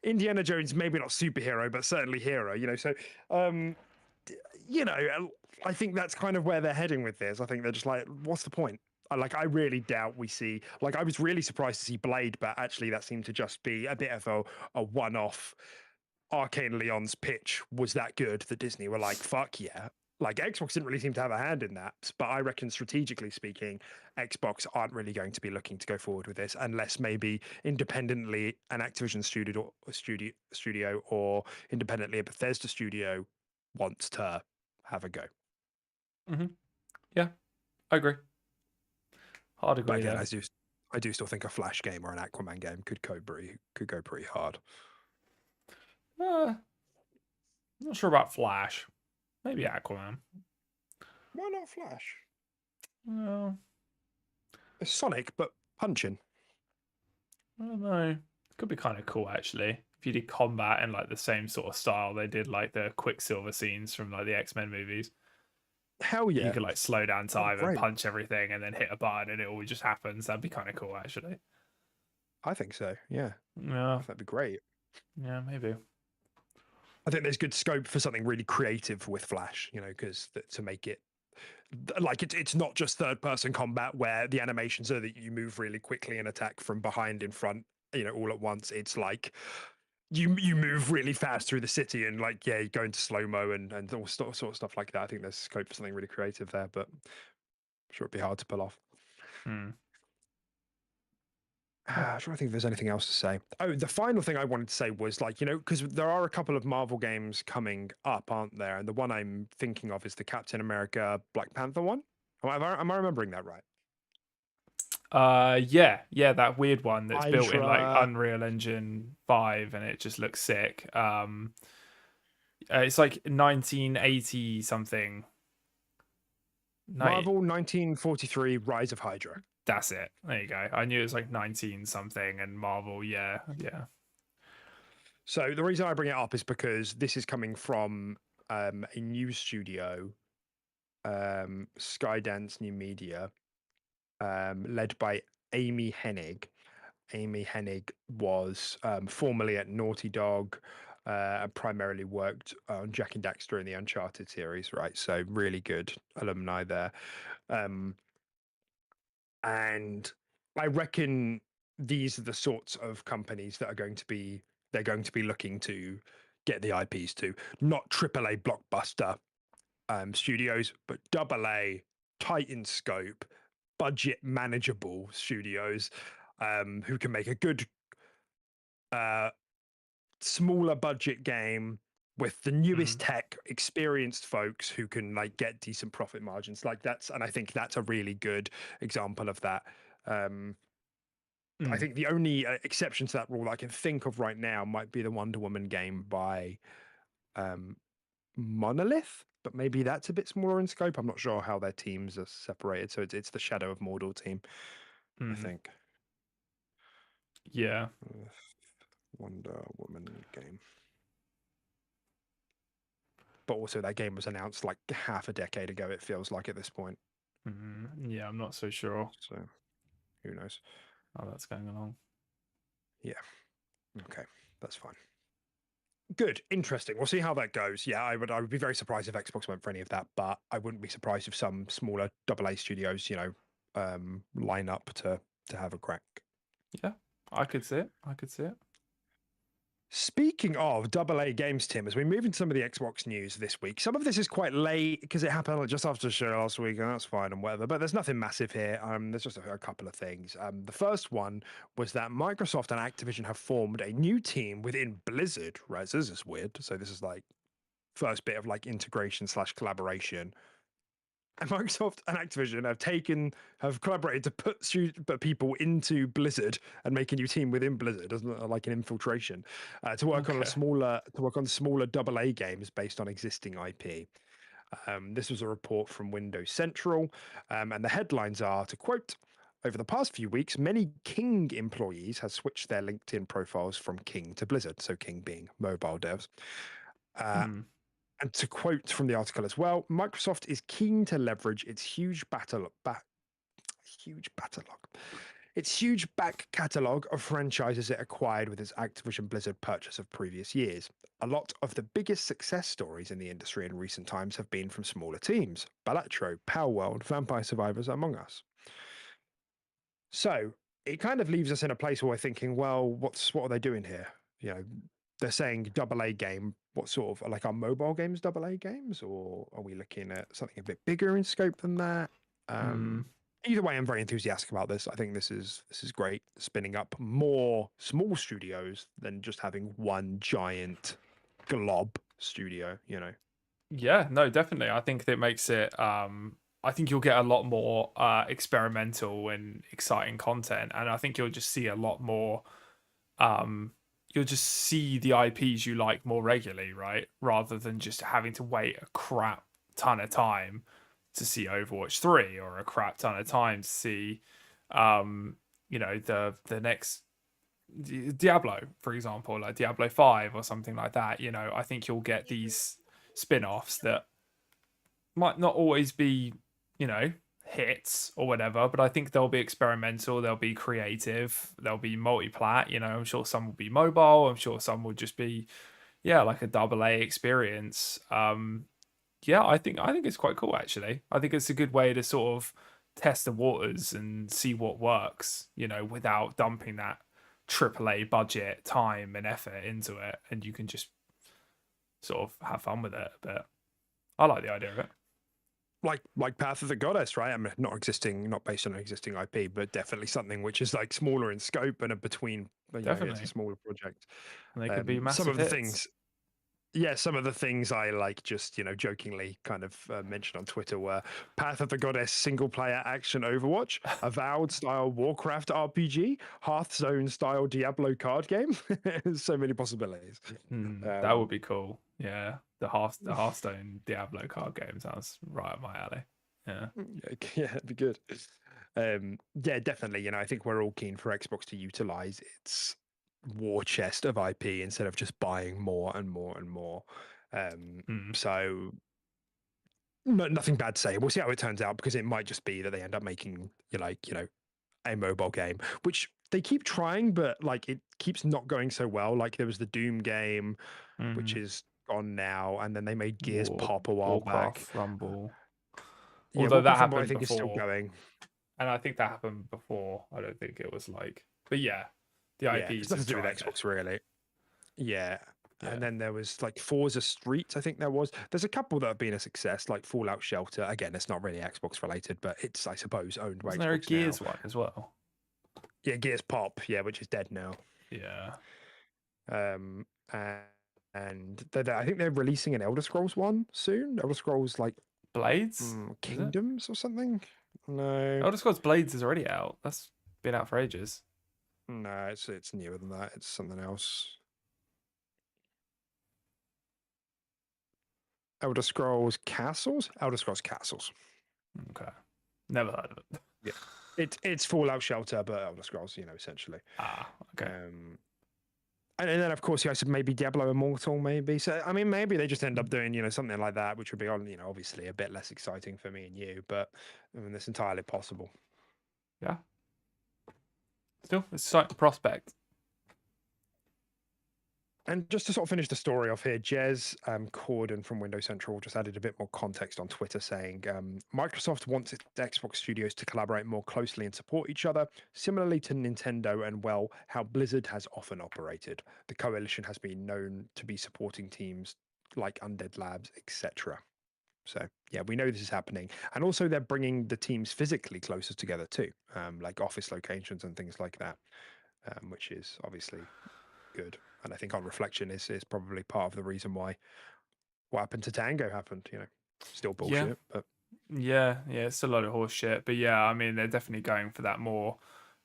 Indiana Jones, maybe not superhero, but certainly hero, you know. So, um, you know, I think that's kind of where they're heading with this. I think they're just like, what's the point? Like, I really doubt we see, like, I was really surprised to see Blade, but actually that seemed to just be a bit of a one off. Arcane Leon's pitch was that good that Disney were like, fuck yeah. Like, Xbox didn't really seem to have a hand in that, but I reckon strategically speaking, Xbox aren't really going to be looking to go forward with this unless maybe independently an Activision studio or independently a Bethesda studio wants to have a go. Mm-hmm. Yeah, I agree. Hard But agree again, there. I do still think a Flash game or an Aquaman game could go pretty hard. Not sure about Flash. Maybe Aquaman. Why not Flash? Well, It's Sonic, but punching. I don't know. It could be kind of cool actually. If you did combat in like the same sort of style they did like the Quicksilver scenes from like the X-Men movies. Hell You yeah. could like slow down Oh, time and great. punch everything and then hit a button and it all just happens. That'd be kind of cool actually. I think so. Yeah. Yeah, That'd be great. yeah, maybe. I think there's good scope for something really creative with Flash, you know, because to make it like it's not just third person combat where the animations are that you move really quickly and attack from behind in front, you know, all at once. It's like you move really fast through the city and like you go into slow mo and all sort of stuff like that. I think there's scope for something really creative there, but I'm sure it'd be hard to pull off. Hmm. I'm trying to think if there's anything else to say. Oh, the final thing I wanted to say was like, you know, because there are a couple of Marvel games coming up, aren't there? And the one I'm thinking of is the Captain America Black Panther one. Am I remembering that right? Yeah, that weird one that's built in like Hydra, Unreal Engine 5 and it just looks sick. It's like 1980 something. Marvel 1943 Rise of Hydra. That's it. There you go. I knew it was like 19 something and Marvel, yeah. So the reason I bring it up is because this is coming from a new studio, Skydance New Media, led by Amy Hennig. Amy Hennig was formerly at Naughty Dog, and primarily worked on Jack and Daxter in the Uncharted series, right? So really good alumni there. And I reckon these are the sorts of companies that are going to be they're going to be looking to get the IPs to, not AAA blockbuster studios, but AA, tight in scope, budget manageable studios who can make a good smaller budget game with the newest tech, experienced folks who can like get decent profit margins. Like and I think that's a really good example of that. I think the only exception to that rule I can think of right now might be the Wonder Woman game by Monolith, but maybe that's a bit smaller in scope. I'm not sure how their teams are separated. So it's the Shadow of Mordor team, I think. Yeah. Wonder Woman game. But also that game was announced like half a decade ago, it feels like at this point. Yeah, I'm not so sure. So who knows? How that's going along. Yeah. Okay. That's fine. Good. Interesting. We'll see how that goes. Yeah, I would be very surprised if Xbox went for any of that, but I wouldn't be surprised if some smaller AA studios, you know, line up to have a crack. Yeah, I could see it. Speaking of AA games, Tim, as we move into some of the Xbox news this week, some of this is quite late because it happened just after the show last week, and that's fine and whatever. But there's nothing massive here. There's just a couple of things. The first one was that Microsoft and Activision have formed a new team within Blizzard. Right, so this is weird. So this is like first bit of like integration / collaboration. And Microsoft and Activision have collaborated to put people into Blizzard and make a new team within Blizzard, like an infiltration, to work on Okay. smaller AA games based on existing IP. This was a report from Windows Central, and the headlines are, to quote, over the past few weeks, many King employees have switched their LinkedIn profiles from King to Blizzard, so King being mobile devs. Hmm. And to quote from the article as well, Microsoft is keen to leverage its huge back catalogue of franchises it acquired with its Activision Blizzard purchase of previous years. A lot of the biggest success stories in the industry in recent times have been from smaller teams: Balatro, Palworld, Vampire Survivors, Among Us. So it kind of leaves us in a place where we're thinking, well, what are they doing here? You know, they're saying AA game. What sort of, like, our mobile games AA games, or are we looking at something a bit bigger in scope than that? Hmm. Either way, I'm very enthusiastic about this. I think this is great, spinning up more small studios than just having one giant glob studio. You know. Yeah, no, definitely. I think that makes it I think you'll get a lot more experimental and exciting content, and I think you'll just see a lot more um you'll just see the IPs you like more regularly, right? Rather than just having to wait a crap ton of time to see Overwatch 3, or a crap ton of time to see um the next Diablo, for example, like Diablo 5 or something like that. I think you'll get these spin-offs that might not always be, hits or whatever, but I think they'll be experimental, they'll be creative, they'll be multi-plat. I'm sure some will be mobile, I'm sure some will just be, yeah, like a double A experience. Yeah, I think it's quite cool actually. I think it's a good way to sort of test the waters and see what works, without dumping that AAA budget, time and effort into it, and you can just sort of have fun with it. But I like the idea of it. Like Path of the Goddess, right? I mean, not based on an existing IP, but definitely something which is like smaller in scope and a between. It's a Definitely. smaller project. And they could be Some massive of the hits. things, yeah, some of the things I like just jokingly kind of mentioned on Twitter were Path of the Goddess single player action Overwatch, Avowed style Warcraft RPG, Hearthstone style Diablo card game. So many possibilities. That would Um, be cool. Yeah. The Hearthstone Diablo card game sounds right up my alley. Yeah. yeah, it'd be good. Yeah, definitely. I think we're all keen for Xbox to utilize its war chest of IP instead of just buying more and more and more. Mm. So nothing bad to say. We'll see how it turns out, because it might just be that they end up making a mobile game, which they keep trying, but like it keeps not going so well. Like there was the Doom game, which Mm. is gone now, and then they made Gears Pop a while back. Warcraft Rumble. Yeah, Although that Warcraft Rumble I happened think is still before. going. And I think that happened before. I don't think it was like, but yeah, the Yeah, it's IPs nothing have to do with tried it. Xbox really. Yeah. And Yeah. then there was like Forza Street, I think there was. There's a couple that have been a success, like Fallout Shelter. Again, it's not really Xbox related, but it's, I suppose, owned by Wasn't there a Xbox now. Gears one as well? Yeah, Gears Pop, yeah, which is dead now. Yeah. Um, and I think they're releasing an Elder Scrolls one soon. Elder Scrolls like Blades? Is it? Kingdoms or something. No, Elder Scrolls Blades is already out. That's been out for ages. no, it's newer than that. It's something else. Elder Scrolls Castles. Elder Scrolls Castles. Okay. Never heard of it. Yeah, it's Fallout Shelter, but Elder Scrolls, essentially. Ah, okay. And then of course, I said maybe Diablo Immortal, maybe. So I mean, maybe they just end up doing something like that, which would be on obviously a bit less exciting for me and you, but I mean, that's entirely possible. Yeah. Still, it's a prospect. And just to sort of finish the story off here, Jez Corden from Windows Central just added a bit more context on Twitter, saying Microsoft wants its Xbox studios to collaborate more closely and support each other, similarly to Nintendo and, well, how Blizzard has often operated. The coalition has been known to be supporting teams like Undead Labs, etc. So yeah, we know this is happening, and also they're bringing the teams physically closer together too, like office locations and things like that, which is obviously good. And I think on reflection is probably part of the reason why what happened to Tango happened. Still Yeah. bullshit, but Yeah, it's a lot of horse shit. But yeah, I mean, they're definitely going for that more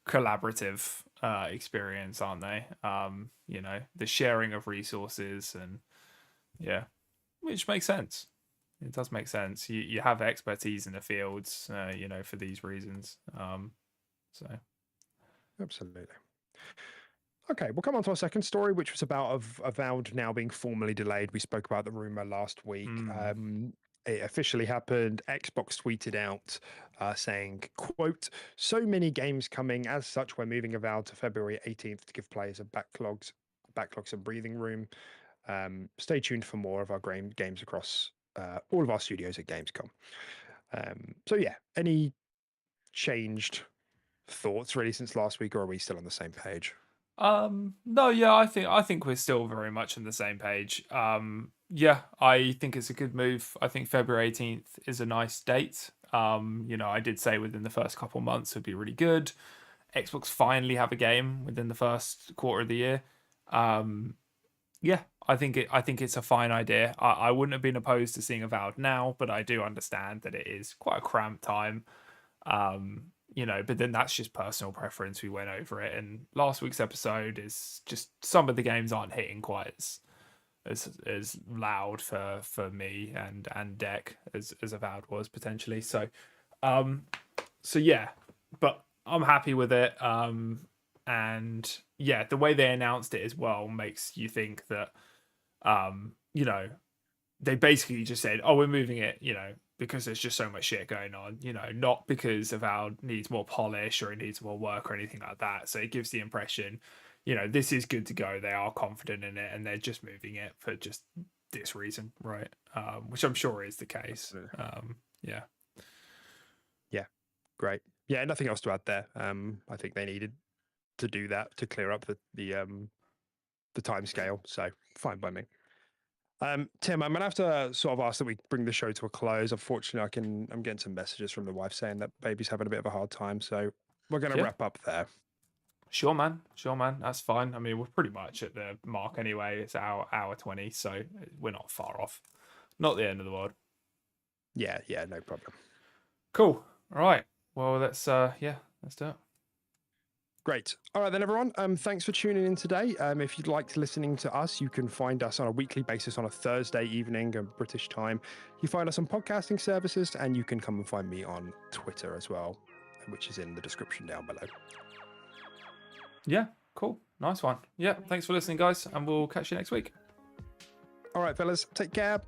collaborative experience, aren't they? The sharing of resources and yeah, which makes sense. It does make sense. You have expertise in the fields, for these reasons. So Absolutely. Okay, we'll come on to our second story, which was about Avowed now being formally delayed. We spoke about the rumor last week. It officially happened. Xbox tweeted out saying, quote, so many games coming. As such, we're moving Avowed to February 18th to give players a backlogs and breathing room. Stay tuned for more of our games across all of our studios at Gamescom. So yeah, any changed thoughts really since last week, or are we still on the same page? no, yeah, I think we're still very much on the same page. Yeah, I think it's a good move. I think February 18th is a nice date. I did say within the first couple months would be really good. Xbox finally have a game within the first quarter of the year. Um, yeah, I think it's a fine idea. I wouldn't have been opposed to seeing Avowed now, but I do understand that it is quite a cramped time. But then that's just personal preference. We went over it, and last week's episode is just some of the games aren't hitting quite as loud for me and Deck as Avowed was potentially. So yeah, but I'm happy with it. And yeah, the way they announced it as well makes you think that um, you know, they basically just said, "Oh, we're moving it," because there's just so much shit going on, not because Avowed needs more polish or it needs more work or anything like that. So it gives the impression, this is good to go. They are confident in it and they're just moving it for just this reason, right? Which I'm sure is the case. Absolutely. Yeah. Yeah, great. Yeah, nothing else to add there. I think they needed to do that to clear up the time scale. So fine by me. Tim, I'm gonna have to sort of ask that we bring the show to a close. Unfortunately, I'm getting some messages from the wife saying that baby's having a bit of a hard time, so we're gonna Yeah. wrap up there. Sure, man. Sure, man. That's fine. I mean, we're pretty much at the mark anyway. It's hour 20, so we're not far off. Not the end of the world. Yeah, no problem. Cool. All right. Well, let's do it. Great. All right then, everyone. Thanks for tuning in today. If you'd like listening to us, you can find us on a weekly basis on a Thursday evening of British time. You find us on podcasting services, and you can come and find me on Twitter as well, which is in the description down below. Yeah, cool. Nice one. Yeah, thanks for listening, guys, and we'll catch you next week. All right, fellas. Take care. Bye.